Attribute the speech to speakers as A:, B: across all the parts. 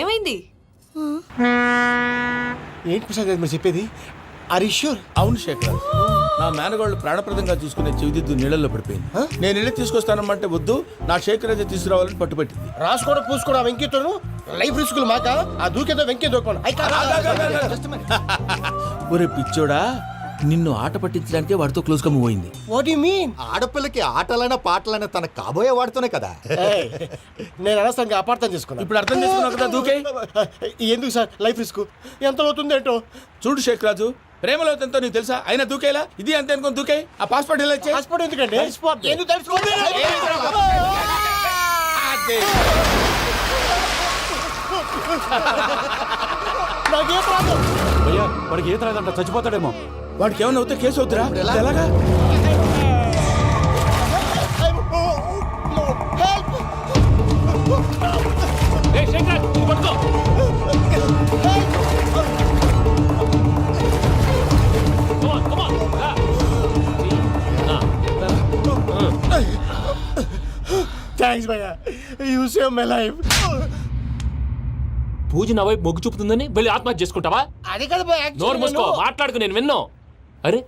A: ఏమైంది?
B: ఏంటి ప్రసాద్ గారు మీరు చెప్పేది? Are you sure?
C: అవును శేఖర్, నా మేనగాళ్ళు ప్రాణప్రదంగా చూసుకునే చెవిదిద్దు నీళ్ళల్లో పడిపోయింది. నేను వెళ్ళి తీసుకొస్తానమ్మంటే వద్దు, నా శేఖర్ అయితే తీసుకురావాలని పట్టుబట్టింది.
B: రాసుకోవడం పూసుకోవడం ఆ వెంకీతోను లైఫ్ రిస్కులు మాక ఆ దూకేదో వెంకీ దూకోను.
C: ఒరే పిచ్చోడా, నిన్ను ఆట పట్టించడానికే వాడితో క్లోజ్ గా మూవ్ అయింది.
B: What you mean?
D: ఆడపిల్లకి ఆటలైనా పాటలైనా తన కాబోయే వాడుతూనే కదా.
B: నేను అనవసరంగా అపార్థం చేసుకున్నా.
C: ఇప్పుడు అర్థం చేసుకున్నావు కదా, దూకే.
B: ఎందుకు సార్ లైఫ్ రిస్క్? ఎంత అవుతుంది ఏంటో
C: చూడు శేఖర్ రాజు, ప్రేమలో ఎంతో నీకు తెలుసా? అయినా దూకేలా, ఇది అంతే అనుకుని దూకే. ఆ పాస్పోర్ట్ ఎలా ఇచ్చే?
B: పాస్పోర్ట్ ఎందుకండి? ఎందుకు తెలుసుకోండి? నాకేం ప్రాబ్లం?
E: భయ్యా వాడికి ఈత రాదంట, చచ్చిపోతాడేమో.
C: వాడికి ఏమైనా అవుతే కేసు అవుతురా? ఎలాగా?
B: థ్యాంక్స్ భయ్యా, యూ సేవ్ మై లైఫ్.
F: పూజ నా వైపు మొగ్గు చూపుతుందని వెళ్ళి ఆత్మహత్య చేసుకుంటావా?
B: అది కదా భయ్యా,
F: నోరు మూసుకో, మాట్లాడుకు, నేను విన్నో. అరే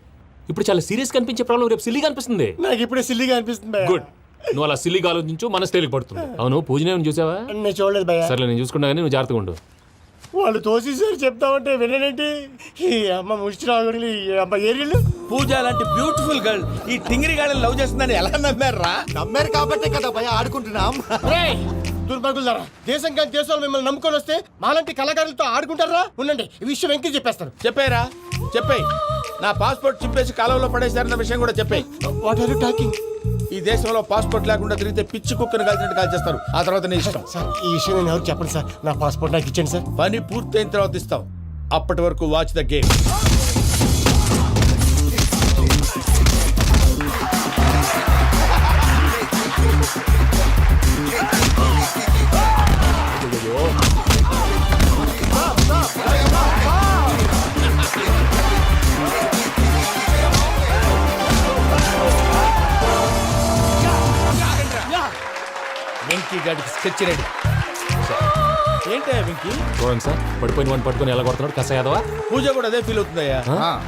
F: ఇప్పుడు చాలా సీరియస్ కనిపించే ప్రాబ్లం రేపు సిల్లీగా అనిపిస్తుంది.
B: నాకు ఇప్పుడే సిల్లీగా అనిపిస్తుంది భయ్యా.
F: గుడ్, నువ్వు అలా సిల్లీగా ఆలోచించు, మనసు తేలిక పడుతుంది. అవును, పూజనే చూసావా?
B: నేను చూడలేదు భయ్యా.
F: సర్లే, నేను చూసుకున్నా కానీ నువ్వు జాగ్రత్తగా ఉండు.
B: వాళ్ళు తోసేసారు చెప్తామంటే వినేంటి? ఈ అమ్మ ముష్టి రాగుడి, ఈ అమ్మ ఏరియలు.
C: పూజ లాంటి బ్యూటిఫుల్ గర్ల్ ఈ టింగిరి గాళ్ళని లవ్ చేస్తుందని ఎలా నమ్మారా?
D: నమ్మారు కాబట్టే కదా భయ ఆడుకుంటున్నాం.
B: దుర్భగులారా, దేశం కానీ దేశాలు మిమ్మల్ని నమ్ముకొని వస్తే మాలాంటి కళాకారులతో ఆడుకుంటారా? ఉండండి, ఈ విషయం వెంకీ చెప్పేస్తాను.
C: చెప్పారా? చెప్పే. నా పాస్పోర్ట్ చింపేసి కాలంలో పడేశారన్న విషయం కూడా చెప్పే.
B: What are you talking?
C: ఈ దేశంలో పాస్పోర్ట్ లేకుండా తిరిగితే పిచ్చి కుక్కను కాల్చినట్టు కాల్చేస్తారు. ఆ తర్వాత నీ ఇష్టం.
B: సార్ ఈ విషయం నేను ఎవరికి చెప్పండి సార్. నా పాస్పోర్ట్ నాకు ఇచ్చేయండి సార్.
C: పని పూర్తయిన తర్వాత ఇస్తాం. అప్పటి వరకు వాచ్ ద గేమ్. వెంకీ గాడికి స్కెచ్ రెడీ. ఏంటా వెంకీ?
F: చూడండి సార్, పడిపోయిన వాడిని పట్టుకొని ఎలా కొడుతున్నాడు కసయాదవా.
C: పూజ కూడా అదే ఫీల్ అవుతుందయ్యా.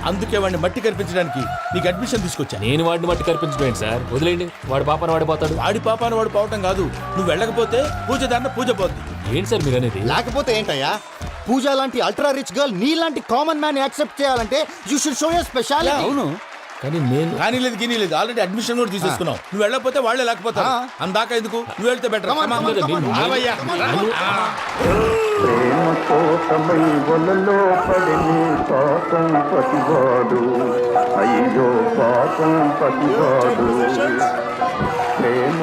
C: అందుకే వాడిని మట్టి కనిపించడానికి నీకు అడ్మిషన్ తీసుకొచ్చా.
F: నేను వాడిని మట్టి కనిపించబోయింది సార్, వదిలేండి. వాడి పాపను వాడిపోతాడు.
C: వాడి పాపాను వాడు పోవటం కాదు, నువ్వు వెళ్ళకపోతే పూజ దాన్న పూజ పోద్ది.
F: ఏంటి సార్ మీరు అనేది?
D: లేకపోతే ఏంటయ్యా, పూజ లాంటి అల్ట్రా రిచ్ గర్ల్ నీ లాంటి కామన్ మ్యాన్ యాక్సెప్ట్ చేయాలంటే you should show your speciality.
F: అవును, కానీ నేను
C: కానీ లేదు గిని లేదు, ఆల్రెడీ అడ్మిషన్ కూడా తీసేసుకున్నావు. నువ్వు వెళ్ళకపోతే వాళ్ళే లేకపోతారు. అందాక ఎందుకు, నువ్వు వెళ్తే బెటర్.
G: ప్రేమ కోసమై వలలో పడిని పాపం పతివాడు, అయ్యో పాపం పతివాడు. ప్రేమ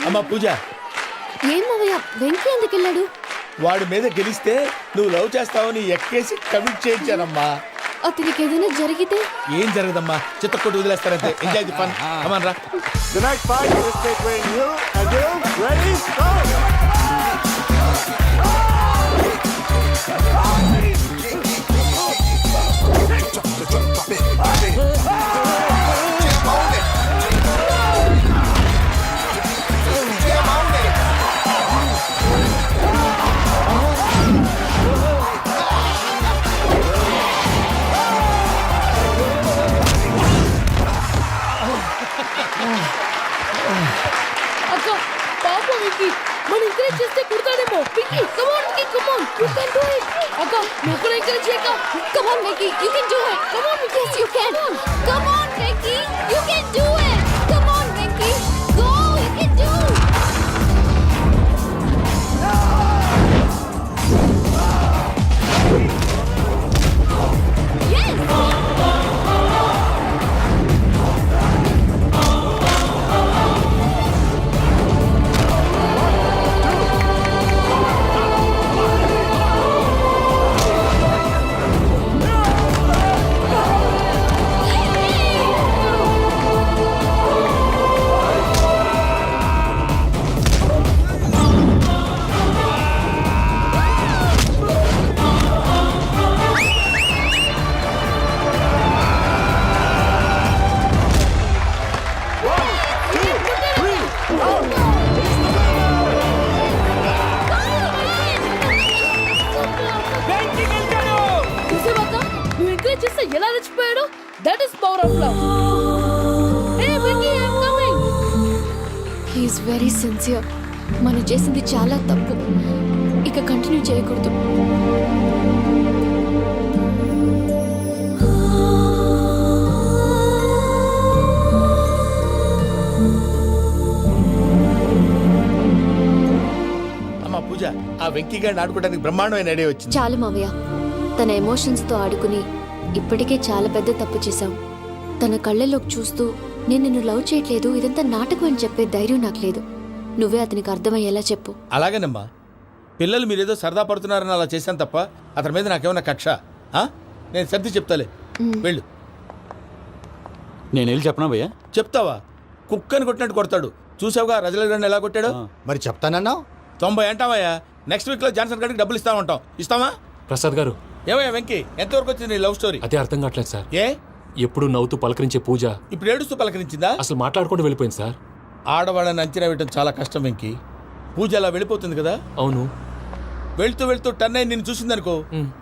C: అమ్మా పూజ,
H: ఏమవయ్య వెంకీ ఎందుకు వెళ్ళాడు?
C: వాడి మీద గెలిస్తే నువ్వు లవ్ చేస్తావని ఎక్కేసి కమిట్ చేయించానమ్మా.
H: అతనికి ఏదైనా జరిగితే?
C: ఏం జరగదమ్మా, చిత్తకొట్టు వదిలేస్తారంటే. Enjoy the fun. కమాన్ రా.
B: The next fight is between you and you. Ready? Go!
H: అక్క పాపం వెంకీ, మన ఎంకరేజ్ చేస్తే కుడతాడేమో. Venky come on Venky, come on, you can do it. అక్క నాకు ఎంకరేజ్ చేయక. Come on Venky, you can do it. Come on Venky, you can. Come on Venky, you can do it. Come on Venky, go, you can do. చేస్తే ఎలా రెచ్చిపోయాడు. That is power of love. Hey Venky, I am coming.
A: He is very sincere. మనం చేసింది చాలా తప్పు, ఇక continue చేయకూడదు.
C: అమ్మా పూజ, ఆ వెంకీ గారిని ఆడుకోవడానికి బ్రహ్మాండమైన ఐడియా వచ్చింది.
A: చాలు మావయ్య, తన ఎమోషన్స్తో ఆడుకుని ఇప్పటికే చాలా పెద్ద తప్పు చేశావు. తన కళ్ళల్లోకి చూస్తూ నేను నిన్ను లవ్ చేయట్లేదు, ఇదంతా నాటకం అని చెప్పే ధైర్యం నాకు లేదు. నువ్వే అతనికి అర్థమయ్యేలా చెప్పు.
C: అలాగేనమ్మా, పిల్లలు మీరేదో సరదా పడుతున్నారని అలా చేశాను తప్ప అతని మీద నాకేమన్నా కక్ష? ఆ? నేను సర్ది చెప్తాలే, వెళ్ళు.
E: నేను వెళ్ళి చెప్పనా భయ్యా?
C: చెప్తావా? కుక్కని కొట్టినట్టు కొడతాడు. చూసావుగా రజలగడ్ని ఎలా కొట్టాడు?
D: మరి చెప్తానన్నావు.
C: 90 అంటావయ్యా. నెక్స్ట్ వీక్ లో జాన్సన్ గారికి డబ్బులు ఇస్తామంటాం. ఇస్తావా?
F: ప్రసాద్ గారు,
C: ఏమయ్యా వెంకీ, ఎంతవరకు వచ్చింది నీ లవ్ స్టోరీ?
F: అదే అర్థం కావట్లేదు సార్.
C: ఏ
F: ఎప్పుడు నవ్వుతూ పలకరించే పూజ
C: ఇప్పుడు ఏడుస్తూ పలకరించిందా?
F: అసలు మాట్లాడుకుంటూ వెళ్ళిపోయింది సార్.
C: ఆడవాళ్ళని అంచనా వేయడం చాలా కష్టం వెంకీ. పూజ అలా వెళ్ళిపోతుంది కదా.
F: అవును.
C: వెళ్తూ వెళ్తూ టర్న్ అయి నిన్ను చూసిందనుకో,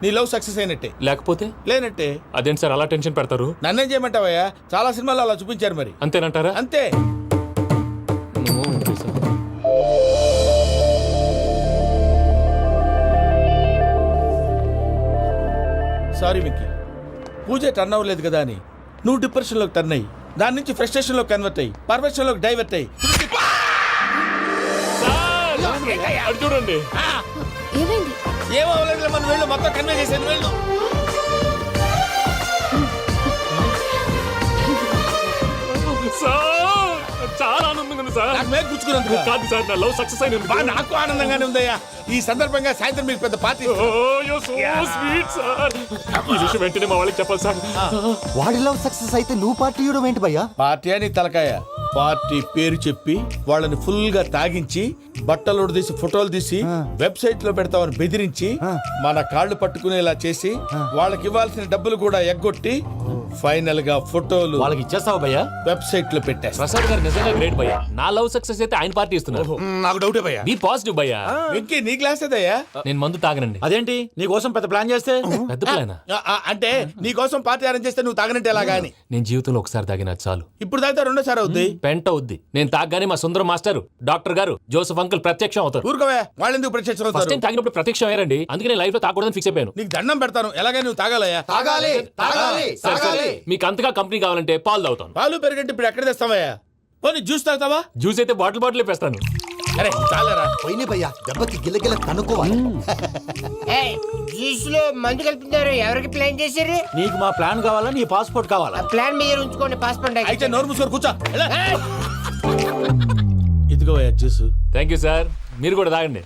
C: నీ లవ్ సక్సెస్ అయినట్టే.
F: లేకపోతే
C: లేనట్టే.
F: అదేంటి సార్ అలా టెన్షన్ పెడతారు?
C: నన్నేం చేయమంటావయ్యా? చాలా సినిమాలు అలా చూపించారు మరి.
F: అంతేనంటారా?
C: అంతే. సారీ మిక్కీ, పూజ టర్న్ అవ్వలేదు కదా అని నువ్వు డిప్రెషన్లోకి టర్న్ అయ్యి దాని నుంచి ఫ్రస్ట్రేషన్లోకి కన్వర్ట్ అయ్యి పర్వర్షన్లోకి డైవర్ట్ అయ్యి
F: అటు చూడండి.
A: ఏమైంది?
C: ఏమో అవ్వలేదు, మనం వెళ్ళు, మొత్తం కన్వే చేసేది వెళ్ళు.
F: సార్, చాలా ఆనందంగా ఉంది సార్.
C: నాకు మేలు గుచ్చుకున్నందుకు
F: కాదు సార్, నా లవ్ సక్సెస్ అయినందుకు.
C: బా, నాకు ఆనందంగానే ఉందయ్యా. ఈ సందర్భంగా సాయంత్రం మీకు పెద్ద పార్టీ.
F: Sweet sir. ఈ విషయం వెంటనే మా వాళ్ళకి చెప్పాలి సార్.
D: వాడి లవ్ సక్సెస్ అయితే నువ్వు పార్టీ ఇవ్వడం ఏంటి భయ్యా?
C: పార్టీ అని తలకాయ. పార్టీ పేరు చెప్పి వాళ్ళని ఫుల్ గా తాగించి బట్టలు తీసి ఫోటోలు తీసి వెబ్సైట్ లో పెడతామని బెదిరించి మన కాళ్ళు పట్టుకునేలా చేసి వాళ్ళకి ఇవ్వాల్సిన డబ్బులు కూడా ఎగ్గొట్టి ఫైనల్ గా ఫోటోలు
E: వాళ్ళకి ఇచ్చేస్తావా భయ్యా?
C: వెబ్సైట్ లో పెట్టేస్తా.
F: ప్రసాద్ గారు నిజంగా గ్రేట్ భయ్యా. నా లవ్ సక్సెస్ అయితే ఆయన పార్టీ ఇస్తున్నారు.
C: నాకు డౌటే భయ్యా.
F: బీ పాజిటివ్ భయ్యా.
C: వెంకీ, నీ గ్లాస్ ఏదయ్యా?
F: నేను మందు తాగనండి.
E: అదేంటి నీ కోసం పెద్ద ప్లాన్ చేస్తే?
F: పెద్ద ప్లానా?
C: అంటే నీ కోసం పార్టీ అరేంజ్ చేస్తే నువ్వు తాగనంటే ఎలాగా అని.
F: నేను జీవితంలో ఒకసారి తాగినా చాలు.
C: ఇప్పుడు తాగితే రెండోసారి అవుద్ది.
F: పెంట అవుద్ది. నేను తాగగానే మా సుందరం మాస్టర్, డాక్టర్ గారు, జోసఫ్ అంకుల్ ప్రత్యక్షం అవుతారు.
C: ఊరుకోవే, వాళ్ళు ఎందుకు ప్రత్యక్షం
F: ఫస్ట్
C: అవుతారు?
F: టైం తాగినప్పుడు ప్రత్యక్షం అయ్యారండి. అందుకే నేను లైఫ్ లో తాగకూడదని ఫిక్స్ అయిపోయాను.
C: నీకు దండం పెడతాను, ఎలాగే నువ్వు తాగాలయ్యా.
D: తాగాలి తాగాలి
F: సరే, సరే. మీకు అంతగా కంపెనీ కావాలంటే పాలు తాగుతాను.
C: పాలు పెరిగంటే ఇప్పుడు ఎక్కడ తెస్తావయ్యా? పోనీ జ్యూస్ తాగుతావా?
F: జ్యూస్ అయితే బాటిల్ వేస్తాను.
C: అరే చాలరా.
D: పోయినే భయ్యా, దెబ్బకి గిల్లగిల్ల కనుక్కోవాలి.
I: జ్యూస్ లో మందు కలుపుతున్నారు. ఎవరికి ప్లాన్ చేశారు?
E: నీకు మా ప్లాన్ కావాలా, నీ పాస్పోర్ట్ కావాలా?
I: ప్లాన్ మీరు ఉంచుకోండి, పాస్పోర్ట్
C: అయితే నోరు మూసుకొని కూర్చో. ఇదిగోయా జ్యూస్.
F: Thank you sir. మీరు కూడా తాగండి.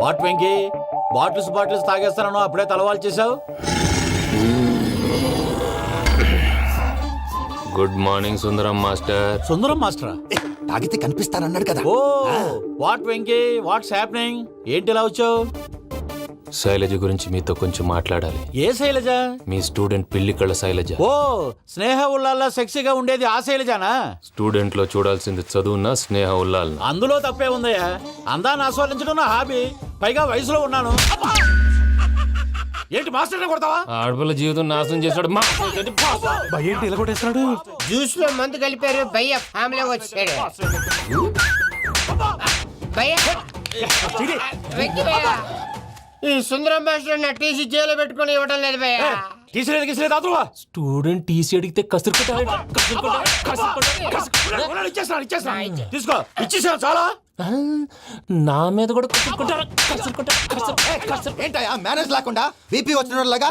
E: వాట్ వెంకీ, బాటిల్స్ తాగేస్తానో అప్పుడే తలవాలు చేసావు.
F: Good morning Sundaram master.
E: Sundaram మాస్టరా?
D: తాగితే కనిపిస్తానన్నాడు కదా.
E: Oh what Venky, what's happening? ఏంటి ఇలా వచ్చావు?
F: శైలజ గురించి మీతో కొంచెం మాట్లాడాలి.
E: ఏ శైలజ?
F: మీ స్టూడెంట్ పిల్లి కళ్ళ శైలజ.
E: ఓ స్నేహ ఉల్లాల్లో సెక్సీగా ఉండేది ఆ శైలజానా?
F: స్టూడెంట్ లో చూడాల్సింది చదువున్న స్నేహ ఉల్లాల్.
E: అందులో తప్పే ఉందయ్యా. అందాన్ని ఆస్వాదించడం నా హాబీ, పైగా వయసులో ఉన్నాను. ఏంటి మాస్టర్ కొడతావా?
F: ఆడపిల్ల జీవితం నాశనం చేశాడు.
E: ఏంటి ఇలా కొట్టేస్తున్నాడు?
I: జ్యూస్ లో మందు కలిపారు. భయ్య ఫ్యామిలీ వచ్చాడు. భయ్య వెంకీ భయ్య, ఈ సుందరం మాస్టర్ నా టీసీ జైల్లో పెట్టుకొని ఇవ్వడం లేదు భయ్య.
E: తీసిలేదు
F: స్టూడెంట్ టీసీ అడిగితే కసురుకుంటాడు.
E: తీసుకో, ఇచ్చేసా చాలా.
F: నా మీద కూడా
D: ఏంటయ్యా మేనేజ్ లేకుండా బీపీ వచ్చిన లాగా?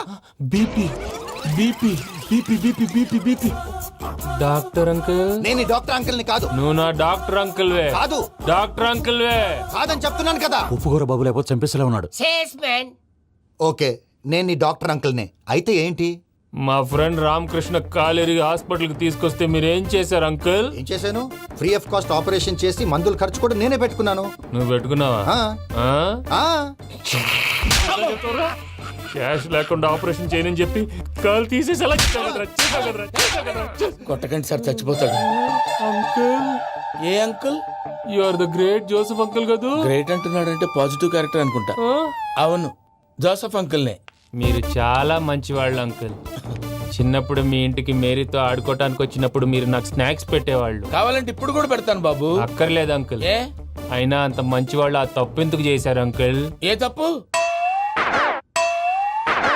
F: BP BP BP BP BP BP. Doctor uncle,
D: నేను ఈ డాక్టర్ అంకుల్ ని కాదు.
F: నువ్వు నా డాక్టర్ అంకుల్ వే.
D: కాదు.
F: డాక్టర్ అంకుల్ వే.
D: కాదని చెప్తున్నాను కదా.
E: ఉప్పుకూర బాబు లేకపోతే చంపేసేలా ఉన్నాడు.
I: Sales man.
D: ఓకే, నేను నీ డాక్టర్ అంకుల్ నే. అయితే ఏంటి?
F: మా ఫ్రెండ్ రామకృష్ణ కాలేరికి హాస్పిటల్కి తీసుకొస్తే మీరేం చేశారు అంకుల్?
D: ఏం చేశాను? ఫ్రీ ఆఫ్ కాస్ట్ ఆపరేషన్ చేసి మందుల ఖర్చు కూడా నేనే పెట్టుకున్నాను.
F: నువ్వు పెట్టుకున్నావా?
D: ఆ,
F: ఆ?
D: ఆ.
F: క్యాష్ లేకుండా ఆపరేషన్ చేయనని చెప్పి కాలు తీసేసి అలా
C: కొట్టకండి సార్, చచ్చిపోతాడు.
F: అంకుల్,
C: ఏ uncle?
F: You are the great Joseph uncle కదూ?
C: గ్రేట్ అంటున్నాడంటే పాజిటివ్ క్యారెక్టర్ అనుకుంటా.
F: ఆ?
C: అవును, జోసఫ్ అంకుల్నే.
F: మీరు చాలా మంచివాళ్ళు అంకుల్. చిన్నప్పుడు మీ ఇంటికి మేరీతో ఆడుకోవటానికి వచ్చినప్పుడు మీరు నాకు స్నాక్స్ పెట్టేవాళ్ళు.
C: కావాలంటే ఇప్పుడు కూడా పెడతాను బాబు.
F: అక్కర్లేదు అంకుల్.
C: ఏ
F: అయినా అంత మంచివాళ్ళు ఆ తప్పు ఎందుకు చేశారు అంకుల్?
C: ఏ తప్పు?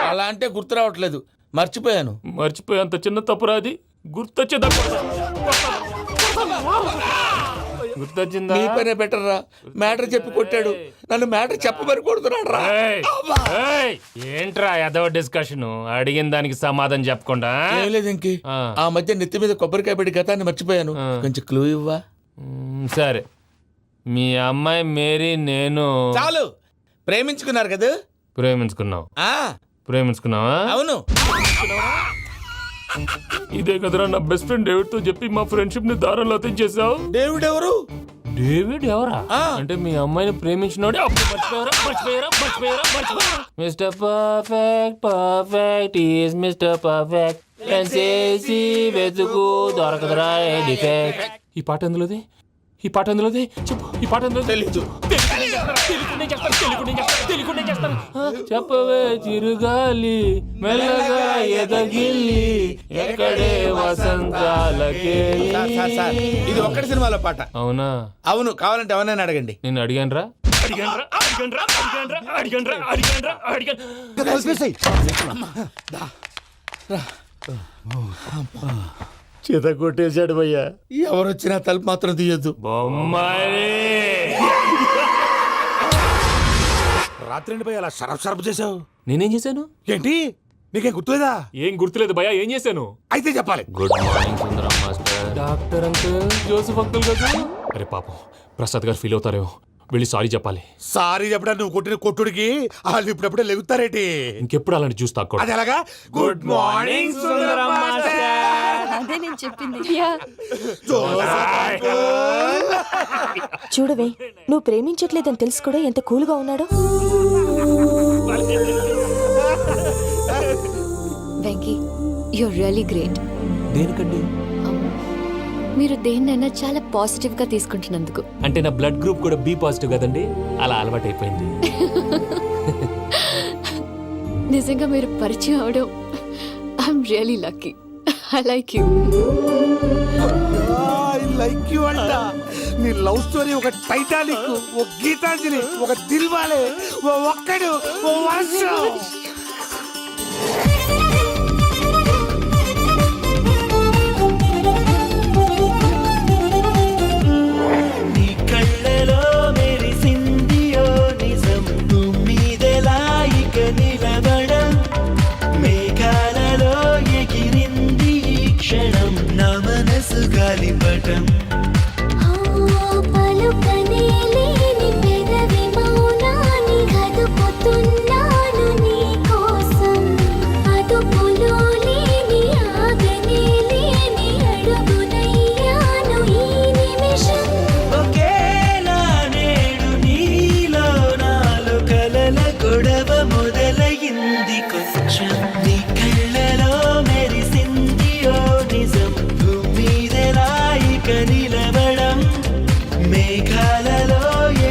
C: అలా అంటే గుర్తు రావట్లేదు, మర్చిపోయాను.
F: మర్చిపోయి అంత చిన్న తప్పురా అది? గుర్తొచ్చిందా? గుర్తొచ్చిందా?
C: నీ పనే బెటర్ రా. మ్యాటర్ చెప్పి కొట్టాడు, నన్ను మ్యాటర్ చెప్పమని కొడుతున్నాడు రా.
F: ఏయ్, ఏయ్, ఏంట్రా ఎదవ డిస్కషన్? అడిగిన దానికి సమాధానం చెప్పకుండా?
C: ఏం లేదు ఇంకి.
F: ఆ.
C: ఆ మధ్య నెత్తి మీద కొబ్బరికాయ పెట్టి గతాన్ని మర్చిపోయాను. కొంచెం క్లూ ఇవ్వా?
F: సరే, మీ అమ్మాయి మేరీ నేను
C: చాలు. ప్రేమించుకున్నారు కదా?
F: ప్రేమించుకున్నావు.
C: ఆ
F: ప్రేమించుకున్నావా?
C: అవును.
F: ఇదే కదరా నా బెస్ట్ ఫ్రెండ్ డేవిడ్ తో చెప్పి మా ఫ్రెండ్షిప్ ని దారంలో తెచ్చేసావు.
C: డేవిడ్ ఎవరు?
F: డేవిడ్ ఎవరా?
C: ఆ.
F: అంటే మీ అమ్మాయిని ప్రేమించినోడే అప్పుడు mister perfect, perfect is mister perfect చేసి వెతుకు దొరకదురా డిఫెక్ట్. ఈ పాట ఎందులోది? ఈ పాట ఎందులోది? చెప్పు, ఈ పాట ఎందులో?
C: తెలీదు.
F: చెప్పవే చిరుగాలి మెల్లగా ఎదగిల్లి ఎక్కడే వసంతాలకే.
C: సార్, ఇది ఒక్కటి సినిమాలో పాట.
F: అవునా?
C: అవును, కావాలంటే ఎవరైనా అడగండి.
F: నేను అడిగాను రా.
D: కలిపేసేయ్.
B: చేత కొట్టేశాడు భయ్యా.
C: ఎవరు వచ్చినా తలుపు మాత్రం తీయద్దు.
F: బొమ్మాయి
E: రాత్రి పోయి అలా షరఫ్ చేసావు.
F: నేనేం చేశాను?
E: ఏంటి నీకేం గుర్తులేదా?
F: ఏం గుర్తులేదు భయ్యా, ఏం చేశాను?
E: అయితే చెప్పాలి.
F: Good morning Sundaram master. Doctor uncle, Joseph uncle కదా? అరే పాపం, ప్రసాద్ గారు ఫీల్ అవుతారేమో, వెళ్ళి సారీ చెప్పాలి.
E: సారీ చెప్పడా నువ్వు కొట్టిన కొట్టుడికి వాళ్ళు ఇప్పుడప్పుడే లెగుతారేటి?
F: ఇంకెప్పుడు అలాంటి జ్యూస్ తాక్కూడదు.
E: అది ఎలాగా? Good morning Sundaram master.
H: అదే నేను చెప్పింది.
J: చూడవే, నువ్వు ప్రేమించట్లేదని తెలుసు కూడా ఎంత కూల్గా ఉన్నాడో.
A: Venky, you're really great.
F: దేనికండి?
A: మీరు దేన్నైనా చాలా పాజిటివ్ గా తీసుకుంటున్నందుకు.
F: అంటే నా బ్లడ్ గ్రూప్ కూడా బి పాజిటివ్ కదండి, అలా అలవాటు అయిపోయింది.
A: నిజంగా మీరు పరిచయం అవడం I'm really lucky. I like you.
E: I like you అంట. నీ లవ్ స్టోరీ ఒక టైటానిక్, ఒక గీతాంజలి, ఒక దిల్వాలే, ఓ ఒక్కడు, ఓ వర్షం.
K: నీ కళ్ళలో మెరిసింది ఓ నిజం, మీదెలా ఇక నిలబడం, మేఘాలలో ఎగిరింది ఈ క్షణం, నా మనసు గాలిపటం. ఒకేలా నేడు నీలో నాలో కలల గొడవ మొదలయింది కొంచెం, నీ కళ్ళలో మెరిసింది ఓ నిజం, మీదెలా ఇక నిలబడం, మేఘాలలో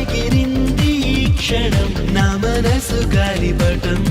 K: ఎగిరింది ఈ క్షణం, నా మనసు గాలిపటం.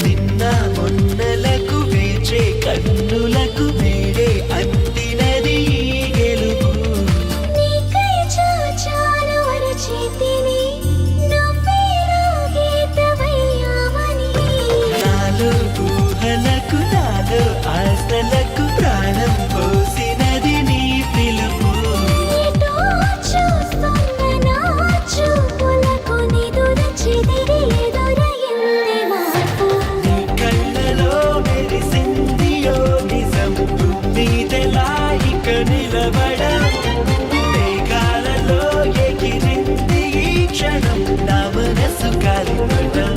K: నిన్న మొన్నలకు వేచే కన్నులకు నిలబడం మేఘాలలో ఎగిరింది ఈ క్షణం నా మనసు గాలిపటం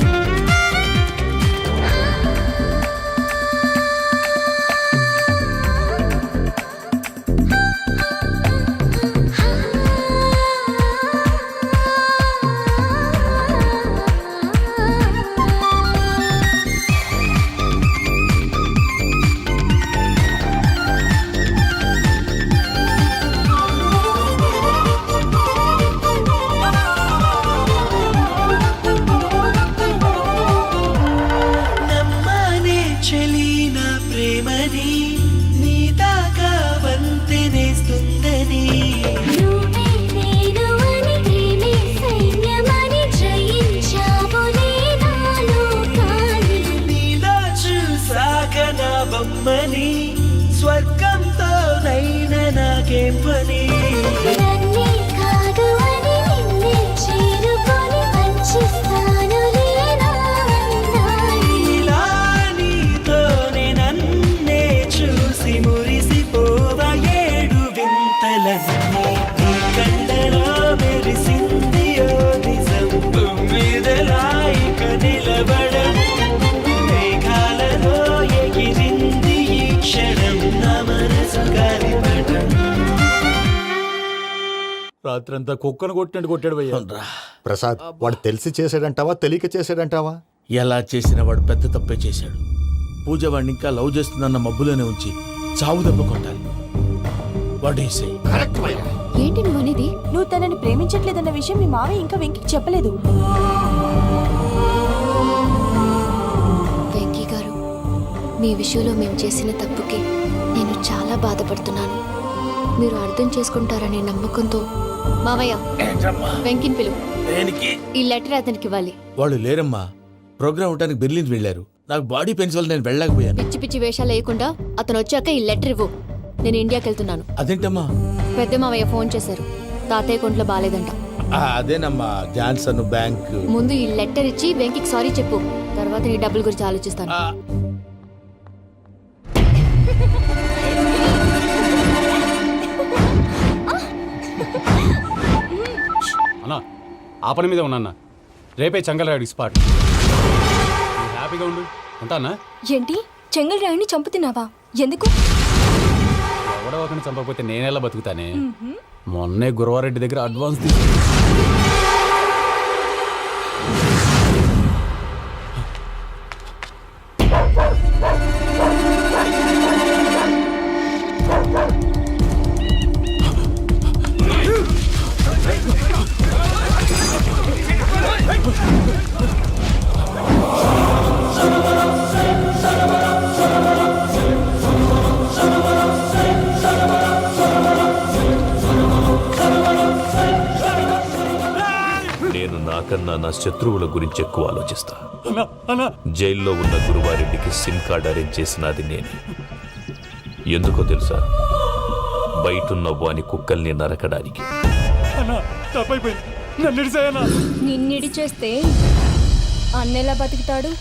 K: నమ్మనే చెలి నా ప్రేమని నీ దాకా వంతెనేస్తుందని నీలో చూసాక నా బొమ్మని స్వర్గంతో నైనా నాకేం పని ఇలా నీతోనే నన్నే చూసి మురిసిపోవ ఏడు వింతలన్నీ నీ కళ్ళలో మెరిసింది ఓ నిజం తుమ్మిదలా ఇక నిలబడం మేఘాలలో ఎగిరింది ఈ క్షణం నా మనసు గాలిపటం
E: రాత్రంతా కుక్కను కొట్టినట్టు కొట్టాడు భయ్యా.
D: ప్రసాద్ వాడు తెలిసి చేసాడంటావా తెలియక చేసాడంటావా?
C: ఎలా చేసిన వాడు పెద్ద తప్పే చేశాడు. పూజ వాడిని ఇంకా లవ్ చేస్తుందన్న మబ్బులోనే ఉంచి చావు దెబ్బ కొట్టాలి. వాడు
A: ఏంటి నువ్వు అనేది?
J: నువ్వు తనని ప్రేమించట్లేదన్న విషయం మీ మావయ్య ఇంకా వెంకికి చెప్పలేదు.
A: వెంకీ గారు, మీ విషయంలో మేము చేసిన తప్పుకి నేను చాలా బాధపడుతున్నాను. మీరు అర్థం చేసుకుంటారనే నమ్మకంతో మావయ్య వెంకిని పిలువు. ఈ లెటర్ అతనికి ఇవ్వాలి.
C: వాళ్ళు లేరమ్మా, ప్రోగ్రామ్ అవడానికి బెర్లిన్ వెళ్ళారు. నాకు బాడీ పెయిన్స్ వల్ల నేను వెళ్ళలేకపోయాను.
A: పిచ్చి పిచ్చి వేషాలు వేయకుండా అతను వచ్చాక ఈ లెటర్ ఇవ్వు. నేను ఇండియాకి వెళ్తున్నాను.
C: అదేంటమ్మా?
A: పెద్ద మావయ్య ఫోన్ చేశారు, తాతయ్య కొంట్లో బాలేదంట.
C: అదేనమ్మా, జాన్సన్ బ్యాంక్.
A: ముందు ఈ లెటర్ ఇచ్చి వెంకికి సారీ చెప్పు, తర్వాత నీ డబ్బుల గురించి ఆలోచిస్తాను.
L: అన్నా ఆ పని మీద ఉన్నా, రేపే చంగలరాయుడు స్పాట్. హ్యాపీగా ఉండు, ఉంటానా?
J: ఏంటి, చెంగల్ రాయుడిని చంపుతున్నావా? ఎందుకు?
L: ఎవడో ఒకరిని చంపకపోతే నేనెలా బతుకుతానే? మొన్నే గురవారెడ్డి దగ్గర అడ్వాన్స్ తీసుకు.
M: నేను నాకన్నా నా శత్రువుల గురించి ఎక్కువ ఆలోచిస్తా. జైల్లో ఉన్న గురువారెడ్డికి సిమ్ కార్డ్ అరేంజ్ చేసినది నేనే. ఎందుకో తెలుసా? బయటున్న వాని కుక్కల్ని నరకడానికి.
J: నిన్నిడి చేస్తే అన్నెలా బతుకుతాడు?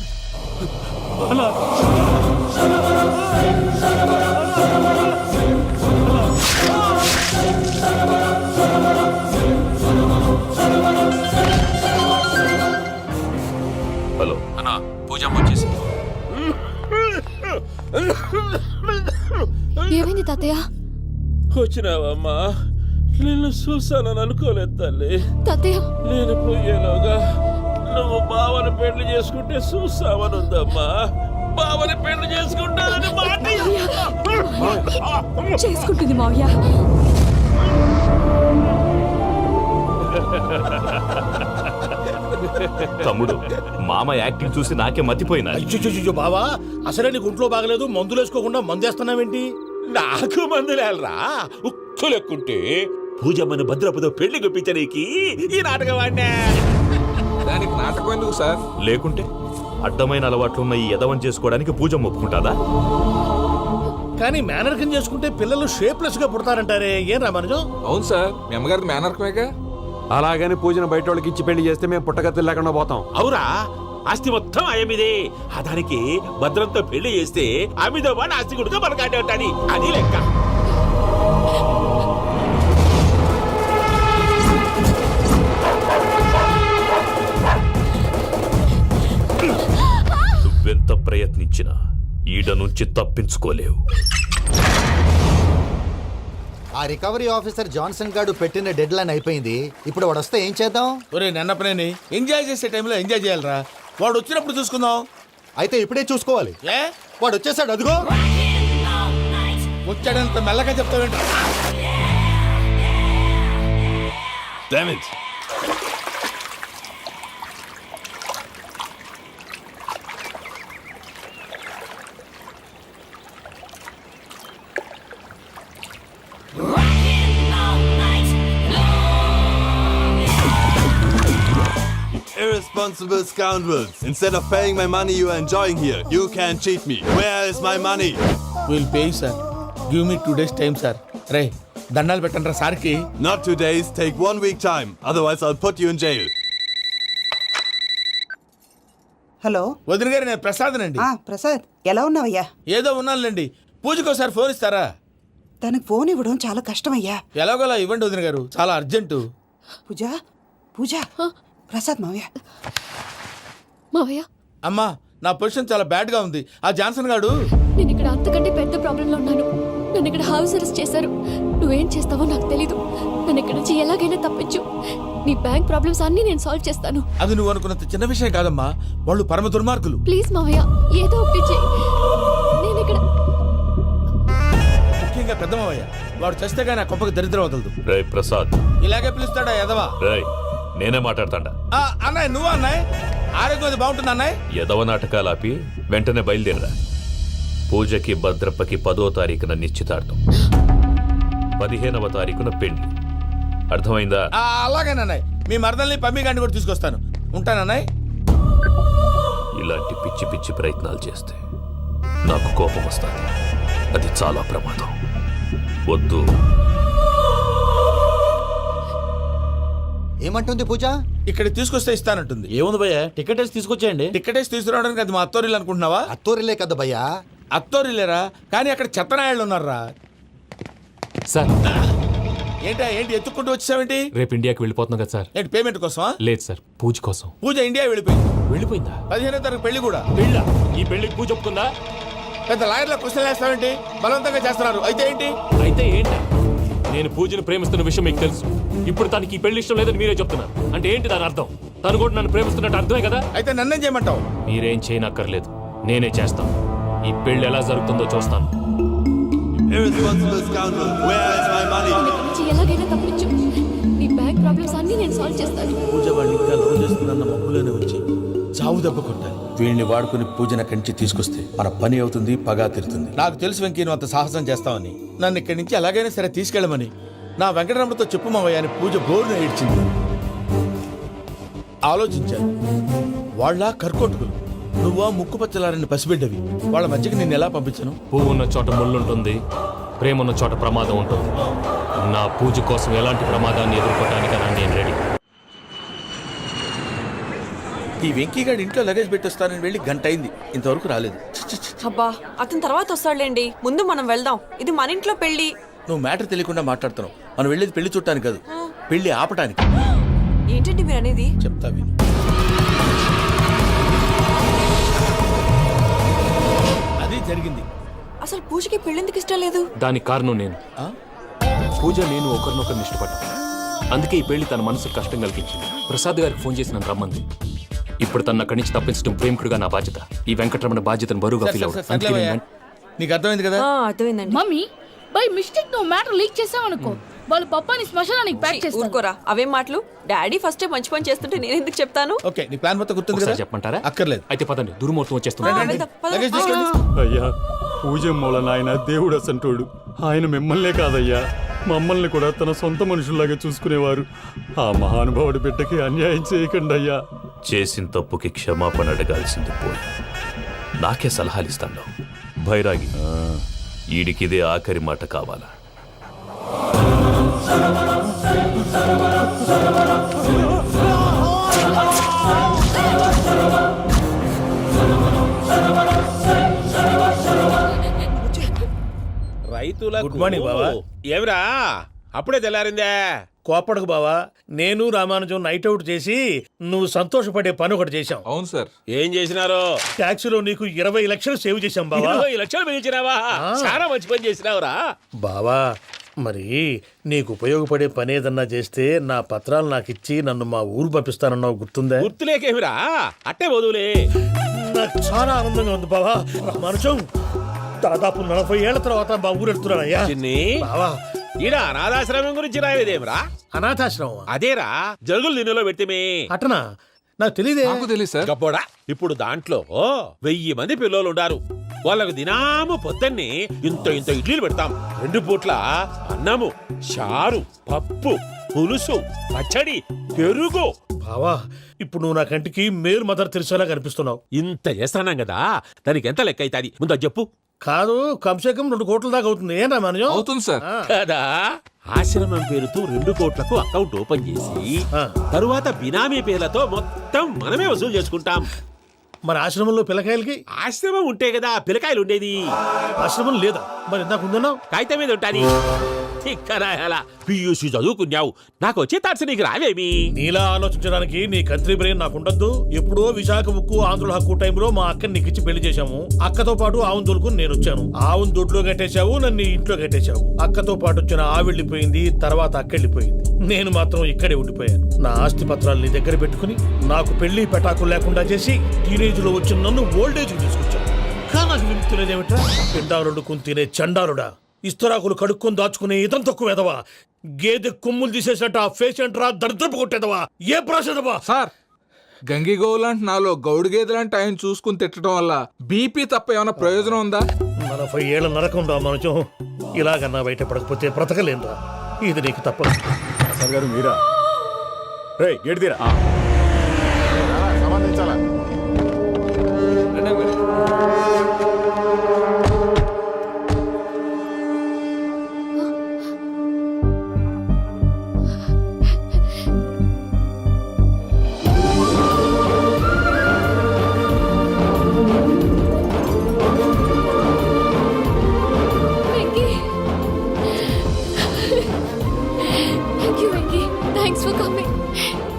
M: హలో అన్నా, పూజమ్మ వచ్చేసింది.
A: ఏమైంది తాతయ్య?
C: వచ్చినావమ్మా, నిన్ను చూసానని అనుకోలేదు తల్లి.
A: తాతయ్య,
C: నేను పోయేలోగా నువ్వు బావని పెళ్లి చేసుకుంటే చూస్తావని ఉందమ్మా. బావని పెళ్లి చేసుకుంటానని మాట
J: చేసుకుంటుంది మావయ్య.
M: తమ్ముడు, మామ యాక్టింగ్ చూసి నాకే మతిపోయినా.
E: బావా, అసలే నీకు ఒంట్లో బాగలేదు, మందులు వేసుకోకుండా మందేస్తున్నావేంటి?
C: నాకు మందులేలరా, ఉక్కు లెక్కుంటే పూజమ్మని భద్రపదో పెళ్లి గుప్పించడానికి ఈ నాటకం వాడినా.
L: దానికి నాటకం ఎందుకు సార్?
M: లేకుంటే అడ్డమైన అలవాట్లున్న ఈ యదవం చేసుకోవడానికి పూజమ్మ ఒప్పుకుంటాదా?
E: కానీ మేనర్కం చేసుకుంటే పిల్లలు షేప్లెస్ గా పుడతారంటారే, ఏం రామానుజం?
L: అవును సార్, మీ అమ్మగారిది మేనర్కమేగా. అలాగని పూజను బయట వాళ్ళకి ఇచ్చి పెళ్లి చేస్తే మేము పుట్టగతులు లేకుండా పోతాం.
C: అవురా, ఆస్తి మొత్తం ఆయమిదే. ఆ దానికి భద్రంతో పెళ్లి చేస్తే ఆమెతో వాడు ఆస్తి గుడిగా మనకాడే ఉంటాని. అది లెక్క.
M: నుంచి తప్పించుకోలేవు.
D: ఆ రికవరీ ఆఫీసర్ జాన్సన్ గారు పెట్టిన డెడ్ లైన్ అయిపోయింది. ఇప్పుడు వాడు వస్తే ఏం చేద్దాం?
C: ఒరే నన్నపనేని ఎంజాయ్ చేసే టైంలో ఎంజాయ్ చేయాలరా. వాడు వచ్చినప్పుడు చూసుకుందాం.
D: అయితే ఇప్పుడే చూసుకోవాలి.
C: ఏ
D: వాడు వచ్చేసాడు, అదిగో.
C: వచ్చాడంత మెల్లగా చెప్తావేంట?
N: Irresponsible scoundrels. Instead of paying my money you are enjoying here, you can cheat me. Where is my money?
C: Will pay sir. Give me 2 days time sir. రే దండాలు పెట్టండి రా సార్కి.
N: Not 2 days, take 1 week time. Otherwise I'll put you in jail.
O: Hello
C: వదిన గారు, నేను ప్రసాదనండి.
O: ప్రసాద్, ఎలా ఉన్నావయ్యా?
C: ఏదో ఉన్నానులేండి. పూజకోసారి ఫోన్ ఇస్తారా?
O: తనకు ఫోన్ ఇవ్వడం చాలా కష్టమయ్యా.
C: ఎలాగోలా ఇవ్వండి వదిన గారు, చాలా అర్జెంటు.
O: పూజ పూజ, ప్రసాద్ మావయ్య.
A: మావయ్య,
C: అమ్మా నా పొజిషన్ చాలా బ్యాడ్ గా ఉంది. ఆ జాన్సన్ గాడు.
A: నేను ఇక్కడ అంతకంటే పెద్ద ప్రాబ్లంలో ఉన్నాను. నన్ను ఇక్కడ హౌస్ అరెస్ట్ చేశారు. నువ్వేం చేస్తావో నాకు తెలీదు. నన్ను ఇక్కడ నుంచి ఎలాగైనా తప్పించు. నీ బ్యాంక్ ప్రాబ్లమ్స్ అన్ని నేను సాల్వ్ చేస్తాను.
C: అది నువ్వు అనుకున్నంత చిన్న విషయం కాదమ్మా. వాళ్ళు పరమ దుర్మార్గులు.
A: ప్లీజ్ మావయ్య, ఏదో ఒకటి చెయ్యి. నేను ఇక్కడ
C: ముఖ్యంగా పెద్దమావయ్య, వాడు చేస్తే కానీ ఆ కొంపకి దరిద్రం వదలదు.
M: రేయ్ ప్రసాద్.
C: ఇలాగే పిలుస్తాడా ఎదవా?
M: రేయ్ నేనే మాట్లాడతాడా?
C: అన్నయ్య, నువ్వు అన్నయ్య. ఆరోగ్యం అది బాగుంటుంది అన్నయ్య.
M: ఎదవ నాటకాలు ఆపి వెంటనే బయలుదేరరా. పూజకి భద్రప్పకి 10వ తారీఖున నిశ్చితార్థం, 15వ తారీఖున పెళ్లి. అర్థమైందా?
C: అలాగేనన్నయ్య. మీ మరదల్ని పమ్మి గాండి కూడా తీసుకొస్తాను. ఉంటానన్నయ్య.
M: ఇలాంటి పిచ్చి పిచ్చి ప్రయత్నాలు చేస్తే నాకు కోపం వస్తుంది. అది చాలా ప్రమాదం. వద్దు.
D: ఏమంటుంది పూజ?
C: ఇక్కడ తీసుకొస్తే ఇస్తానంటుంది.
E: ఏముంది భయ్య, టికెట్ వేసి తీసుకొచ్చేయండి.
C: టికెట్ వేసి తీసుకురావడానికి అది మా అత్తోరిల్లు అనుకుంటున్నావా?
D: అత్తూరిలే కదా భయ్యా.
C: అత్తోరిల్లేరా, కానీ అక్కడ చెత్తనాయాళ్ళు ఉన్నారా.
F: సార్
C: ఏంటి ఎత్తుక్కుంటూ వచ్చావేంటి?
F: రేపు ఇండియాకి వెళ్ళిపోతున్నాం కదా సార్.
C: ఏంటి పేమెంట్ కోసమా?
F: లేదు సార్, పూజ కోసం.
C: పూజ ఇండియా వెళ్ళిపోయింది.
F: వెళ్ళిపోయిందా?
C: 15వ తారీఖు పెళ్లి కూడా.
F: పెళ్ళా? ఈ పెళ్లికి పూజ ఒప్పుకుందా?
C: పెద్ద లాయర్ల క్వశ్చన్ వేస్తావేంటి? బలవంతంగా చేస్తున్నారు. అయితే ఏంటి?
F: అయితే ఏంటి? నేను పూజను ప్రేమిస్తున్న విషయం మీకు తెలుసు. ఇప్పుడు తనకి ఈ పెళ్లి ఇష్టం లేదని మీరే చెప్తున్నారు. అంటే ఏంటి దాని అర్థం? తను కూడా నన్ను ప్రేమిస్తున్నట్టు అర్థమే కదా?
C: అయితే నన్నేం చేయమంటావు?
F: మీరేం చేయనక్కర్లేదు, నేనే చేస్తాను. ఈ పెళ్లి ఎలా జరుగుతుందో చూస్తాను.
N: Irresponsible scoundrel. Where is my money?
A: నన్ను ఇక్కడ నుంచి ఎలాగైనా తప్పించు. నీ బ్యాంక్ ప్రాబ్లమ్స్ అన్ని నేను సాల్వ్ చేస్తాను.
C: పూజ వాడిని ఇంకా లవ్ చేస్తుందన్న మబ్బులోనే వచ్చి చావు దెబ్బ కొట్టాలి. వీళ్ళని వాడుకుని పూజన కంచి తీసుకొస్తే మన పని అవుతుంది, పగా తీరుతుంది. నాకు తెలుసు వెంకీ నువ్వు అంత సాహసం చేస్తావని. నన్ను ఇక్కడి నుంచి ఎలాగైనా సరే తీసుకెళ్ళమని నా వెంకటరమణతో చెప్పు మావయ్య అని పూజ బోరున ఏడ్చింది. ఆలోచించాను. వాళ్ళ కర్కోటకులు, నువ్వా ముక్కుపచ్చలారని పసిబిడ్డవి. వాళ్ళ మధ్యకి నేను ఎలా పంపించను?
F: పువ్వు ఉన్న చోట ముళ్ళుంటుంది, ప్రేమ ఉన్న చోట ప్రమాదం ఉంటుంది. నా పూజ కోసం ఎలాంటి ప్రమాదాన్ని ఎదుర్కోవటానికైనా నేను రెడీ.
C: ఈ వెంకీగాడి ఇంట్లో లగేజ్ పెట్టొస్తానని వెళ్ళి గంట అయింది, ఇంతవరకు రాలేదు.
J: అబ్బా, అతని తర్వాత వస్తాడులేండి. ముందు మనం వెళ్దాం. ఇది మన ఇంట్లో పెళ్లి.
C: నువ్వు మ్యాటర్ తెలియకుండా మాట్లాడుతున్నావు. మనం వెళ్ళేది పెళ్లి చుట్టానికి కాదు, పెళ్లి ఆపటానికి.
J: ఏంటండి మీరు అనేది?
C: చెప్తా విను. అది జరిగింది.
J: అసలు పూజకి పెళ్ళెందుకు ఇష్టం లేదు?
F: దానికి కారణం నేను. పూజ నేను ఒకరినొకరిని ఇష్టపడ్డా. అందుకే ఈ పెళ్లి తన మనసుకు కష్టం కలిగించింది. ప్రసాద్ గారికి ఫోన్ చేసి నన్ను రమ్మంది. ఇప్పుడు తన అక్కడి నుంచి తప్పించడం ప్రేమికుడుగా నా బాధ్యత. ఈ వెంకటరమణ బాధ్యతను బరువుగా ఫీల్ అవ్వదు.
C: నీకు అర్థమైంది కదా?
J: అర్థమైందండి.
H: మమ్మీ, బై మిస్టేక్ నువ్వు మ్యాటర్ లీక్ చేసావనుకో, వాళ్ళు పప్పాని శ్మశానానికి ప్యాక్ చేస్తారు.
J: ఊరుకోరా, అవేం మాటలు. డాడీ ఫస్ట్ మంచి పని చేస్తుంటే నేను ఎందుకు చెప్తాను?
C: ఓకే, నీ ప్లాన్ మొత్తం గుర్తుంది కదా?
F: చెప్పమంటారా?
C: అక్కర్లేదు.
F: అయితే పదండి, దుర్ముహూర్తం వచ్చేస్తుంది.
C: లగేజ్ తీసుకోండి.
L: అయ్యా, పూజ మూలన ఆయన దేవుడు అసంటోడు. ఆయన మిమ్మల్నే కాదయ్యా, మమ్మల్ని కూడా తన సొంత మనుషుల్లాగా చూసుకునేవారు. ఆ మహానుభావుడి బిడ్డకి అన్యాయం చేయకండి అయ్యా.
M: చేసిన తప్పుకి క్షమాపణ అడగాల్సింది పోయి నాకే సలహాలు ఇస్తాను. భైరాగి, ఈడికిదే ఆఖరి మాట కావాలా?
E: రైతులకు
C: గుడ్ మార్నింగ్ బావా.
E: ఏమిరా అప్పుడే తెల్లారిందే.
C: కోపడకు బావా, నేను రామానుజం నైట్ అవుట్ చేసి నువ్వు సంతోషపడే పని ఒకటి చేశాం.
F: అవును సార్.
E: ఏం చేసినారు?
C: ట్యాక్సీలో నీకు 20 లక్షలు సేవ్ చేశాం బావా.
E: 20 లక్షలు పిలిచినావా? చాలా మంచి పని చేసినావురా
C: బావా, మరి నీకు ఉపయోగపడే పని ఏదన్నా చేస్తే నా పత్రాలు నాకు ఇచ్చి నన్ను మా ఊరు పంపిస్తానన్నావు, గుర్తుందా?
E: గుర్తులేకేమిరా, అట్టే వదులే.
C: నాకు చాలా ఆనందంగా ఉంది బావా. రామానుజం, దాదాపు 40 ఏళ్ల తర్వాత మా ఊరు వెళ్తున్నానయ్యా. బావా,
E: ఈడ అనాథాశ్రమం గురించి రాయలేదేమిరా?
C: అనాథాశ్రమం
E: అదేరా, జరుగులు దీనిలో పెట్టిమే.
C: అటనా? నాకు తెలియదే.
F: తెలియదు సార్.
E: గబ్బోడా, ఇప్పుడు దాంట్లో 1000 మంది పిల్లలు ఉండారు. వాళ్ళకు దినాము పొద్దున్నే ఇంత ఇడ్లీలు పెడతాం. 2 పూట్ల అన్నము, చారు, పప్పు, పులుసు, పచ్చడి, పెరుగు.
C: బావా, ఇప్పుడు నువ్వు నా కంటికి మేరు మదర్ తెరిసేలా కనిపిస్తున్నావు.
E: ఇంత చేస్తానం కదా, దానికి ఎంత లెక్క అవుతుంది ముందు అది చెప్పు.
C: కాదు, కంసే కం 2 కోట్ల దాకా అవుతుంది. ఏం రామానుజం?
F: అవుతుంది సార్.
E: కదా, ఆశ్రమం పేరుతో 2 కోట్లకు అకౌంట్ ఓపెన్ చేసి తరువాత బినామీ పేర్లతో మొత్తం మనమే వసూలు చేసుకుంటాం.
C: మరి ఆశ్రమంలో పిల్లకాయలకి?
E: ఆశ్రమం ఉంటే కదా పిల్లకాయలు ఉండేది.
C: ఆశ్రమం లేదా? మరి ఇందాక ఉందన్నావు.
E: కాగితం మీద ఉంటాది. పియూసీ చదువుకున్నావు, నాకు వచ్చే తాట్స్ నీకు రావేమి?
C: నీలా ఆలోచించడానికి నీ కంత్రి బ్రెయిన్ నాకు ఉండద్దు. ఎప్పుడో విశాఖ ఉక్కు ఆంధ్రుల హక్కు టైంలో మా అక్కని నీకిచ్చి పెళ్లి చేశాము. అక్కతో పాటు ఆవును దొడుకుని నేను వచ్చాను. ఆవును దొడ్లో కట్టేశావు, నన్ను ఇంట్లో కట్టేశావు. అక్కతో పాటు వచ్చిన ఆవిళ్ళిపోయింది, తర్వాత అక్కెళ్ళిపోయింది. నేను మాత్రం ఇక్కడే ఉండిపోయాను. నా ఆస్తి పత్రాలు నీ దగ్గర పెట్టుకుని నాకు పెళ్లి పెటాకులు లేకుండా చేసి టీనేజ్ లో వచ్చిన నన్ను ఓల్డేజ్ తీసుకొచ్చాను. కానీ నాకు విముక్తులేదేమిట్రా? పిండారుడుకుని తినే చండాలుడా, ఇస్తరాకులు కడుక్కొని దాచుకునే ఇతం తక్కువ ఎదవా, గేదె కొమ్ములు తీసేసట ఆ పేషెంట్ రా, దరిద్రపు కొట్టేదవా, ఏ ప్రాసెదవా?
F: సార్, గంగిగోవులాంటి నాలో గౌడు గేదెలాంటి ఆయన చూసుకుని తిట్టడం వల్ల బీపీ తప్ప ఏమైనా ప్రయోజనం ఉందా?
C: 40 ఏళ్ల నరకం రా మనచం. ఇలాగన్నా బయటపడకపోతే బ్రతకలేనురా. ఇది నీకు తప్పదు.
D: సార్ గారు మీరా? రే గేట్ తీరా. సంబంధించాలా?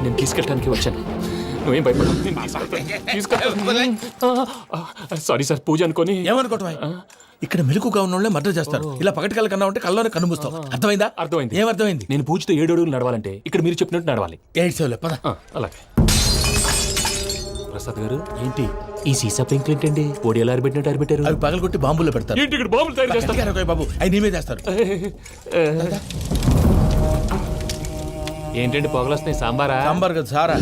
F: నేను తీసుకెళ్ళడానికి వచ్చాను. నువ్వేం భయపడవు. సారీ సార్, పూజ అనుకోని.
C: ఏమనుకోవటం? ఇక్కడ మెలకుగా ఉన్న వాళ్ళే మర్డర్ చేస్తారు. ఇలా పగటి కళ్ళ కన్నా ఉంటే కళ్ళలోనే కనుమూస్తావు. అర్థమైందా?
F: అర్థమైంది.
C: ఏమర్థమైంది?
F: నేను పూజతో 7 అడుగులు నడవాలంటే ఇక్కడ మీరు చెప్పినట్టు నడవాలి.
C: 8 సేవలే పద.
F: అలాగే. ప్రసాద్ గారు,
C: ఏంటి
F: ఈ సీసా పెంకులు ఏంటండి? పొడి ఎలా అరబెట్టినట్టు అరబెట్టారు?
C: అవి పగలగొట్టి బాంబులో పెడతారు.
F: ఏంటి ఇక్కడ బాంబులు తయారు చేస్తారు?
C: బాబు, అవి నీమే చేస్తారు.
F: ఏంటండి పొగలొస్తున్నాయి? సాంబారా?
C: సాంబార్ కదా సారా.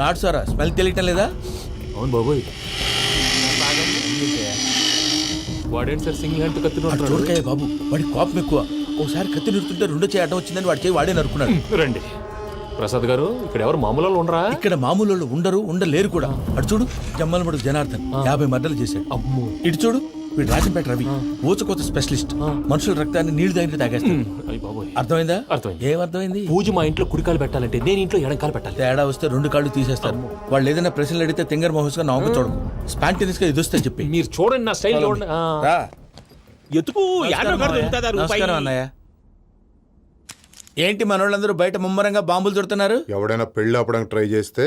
C: నాటు సారా. స్మెల్ తెలియటం లేదా?
F: అవును బాబోయ్. వాడేంటి సార్ సింగిల్ హ్యాండ్ కత్తి
C: చూడకాయ బాబు, వాడి కోపం ఎక్కువ. ఒకసారి కత్తి నిరుతుంటే 2 చేయటం వచ్చిందని వాడి చేయి వాడే నరుకున్నాడు.
F: రండి ప్రసాద్ గారు, ఇక్కడ ఎవరు మామూలు వాళ్ళు ఉండరా?
C: ఇక్కడ మామూలు వాళ్ళు ఉండరు, ఉండలేరు కూడా. అటు చూడు, జమ్మలమడు జనార్దన్ 50 మర్డర్లు చేశాడు.
F: అమ్మో.
C: ఇటు చూడు, వీడు రాజంపేట రవి, ఊచకోత స్పెషలిస్ట్. మనుషుల రక్తాన్ని నీళ్లు దగ్గర తాగేస్తాడు. అర్థమైందా?
F: అర్థమైంది.
C: ఏమర్థమైంది?
F: పూజ మా ఇంట్లో కుడికాలు పెట్టాలంటే నేను ఇంట్లో ఎడంకాలు పెట్టాలి.
C: తేడా వస్తే 2 కాళ్ళు తీసేస్తారు. వాళ్ళు ఏదైనా ప్రశ్నలు అడిగితే తింగర్ మహోస్ గా నవ్వు చూడకు. స్పాంటినియస్ గా ఎదుస్తా చెప్పి.
F: మీరు చూడండి నా స్టైల్.
E: ఎతుకు
C: నమస్కారం అన్నయ్య. ఏంటి మనోళ్ళందరూ బయట ముమ్మరంగా బాంబులు దొరుకుతున్నారు?
P: ఎవడైనా పెళ్లి ఆపడానికి ట్రై చేస్తే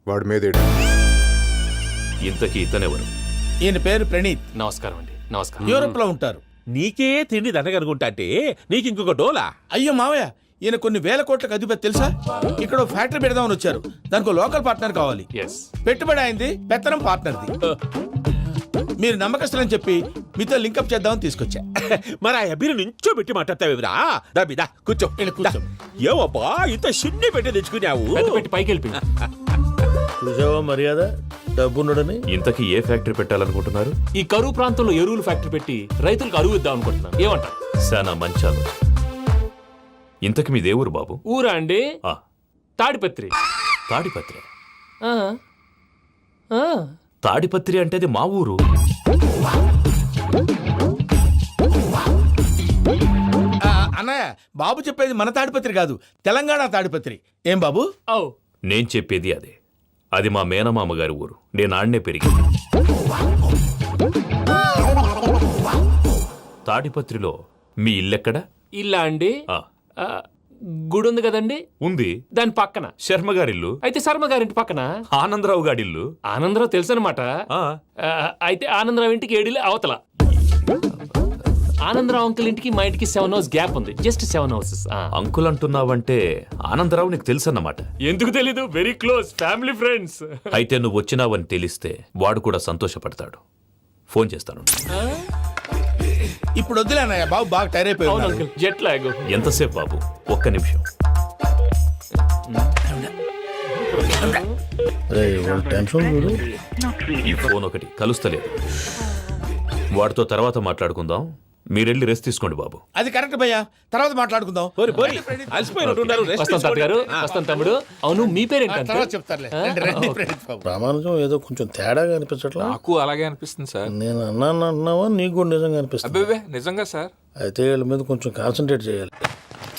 P: వాడి మీద
M: ఇంతకీ ఇతనెవరు?
C: ఈయన పేరు ప్రణీత్.
F: నమస్కారం అండి. నమస్కారం.
C: యూరోప్ లో ఉంటారు.
E: నీకే తిండి దండగనుకుంటా అంటే నీకు ఇంకొక డోలా?
C: అయ్యో మావయ్య, ఈయన కొన్ని వేల కోట్లకు అధిపతి తెలుసా? ఇక్కడ ఫ్యాక్టరీ పెడదామని వచ్చారు. దానికి లోకల్ పార్ట్నర్ కావాలి. పెట్టుబడి అయింది, పెత్తనం పార్ట్నర్ది. మీరు నమ్మకస్తులని చెప్పి మీతో లింకప్ చేద్దామని తీసుకొచ్చా.
E: మరి ఆ అబ్బిని నుంచో పెట్టి మాట్లాడతావేమిరా? దాబిదా కూర్చో. ఏవబ్బా ఇంత చిన్ని పెట్టి తెచ్చుకున్నావు?
F: పెట్టి పైకి వెళ్ళిపోయి
C: చూసావా మర్యాద, డబ్బున్నడని.
M: ఇంతకీ ఏ ఫ్యాక్టరీ పెట్టాలనుకుంటున్నారు?
F: ఈ కరువు ప్రాంతంలో ఎరువులు ఫ్యాక్టరీ పెట్టి రైతులకు అరువు ఇద్దాం అనుకుంటున్నాను. ఏమంటారు?
M: శానా మంచాలు. ఇంతకి మీ దేవురు బాబు?
F: ఊరా అండి? తాడిపత్రి.
M: తాడిపత్రి? తాడిపత్రి అంటే అది మా ఊరు.
C: అన్నయ్య, బాబు చెప్పేది మన తాడిపత్రి కాదు, తెలంగాణ తాడిపత్రి. ఏం బాబు?
M: నేను చెప్పేది అదే. అది మా మేనమామ గారి ఊరు. నేను ఆడనే పెరిగి. తాడిపత్రిలో మీ ఇల్లెక్కడ?
F: ఇల్లా అండి? గుడి ఉంది కదండి,
M: ఉంది.
F: దాని పక్కన.
M: శర్మ గారిల్లు.
F: అయితే శర్మ గారింటి పక్కన
M: ఆనందరావు గారిల్లు.
F: ఆనందరావు తెలుసు అనమాట. అయితే ఆనందరావు ఇంటికి 7 ఇళ్ళు అవతల. ఆనందరావు అంకుల్ ఇంటికి మా ఇంటికి 7 హౌస్ గ్యాప్ ఉంది, జస్ట్ 7 హౌసెస్.
M: అంకుల్ అంటున్నావంటే ఆనందరావు నీకు తెలుసు అన్నమాట.
F: ఎందుకు తెలీదు, వెరీ క్లోజ్ ఫ్యామిలీ ఫ్రెండ్స్.
M: అయితే నువ్వు వచ్చినావని తెలిస్తే వాడు కూడా సంతోషపడతాడు. ఫోన్ చేస్తాను.
C: ఇప్పుడు వద్దులేనయ్య బాబు, బాగా టైర్ అయిపోయి.
F: Jet lag.
M: ఎంతసేపు బాబు? ఒక్క నిమిషం. ఈ ఫోన్ ఒకటి కలుస్తలేదు. వాడితో తర్వాత మాట్లాడుకుందాం. మీరెళ్ళి రెస్ట్ తీసుకోండి బాబు.
C: అది కరెక్ట్ భయ్యా, తర్వాత మాట్లాడుకుందాం.
F: వస్తాం తాత గారు, వస్తాం తమ్ముడు. అవును, మీ పేరేంటి?
C: తర్వాత చెప్తారులే.
Q: ప్రామాణికం ఏదో కొంచెం తేడాగా అనిపించట్లా?
R: నాకు అలాగే అనిపిస్తుంది సార్.
Q: నేను అన్నావా నీకు కూడా నిజంగా అనిపిస్తుంది?
R: అబ్బే నిజంగా సార్.
Q: అయితే వీళ్ళ మీద కొంచెం కాన్సన్ట్రేట్ చేయాలి.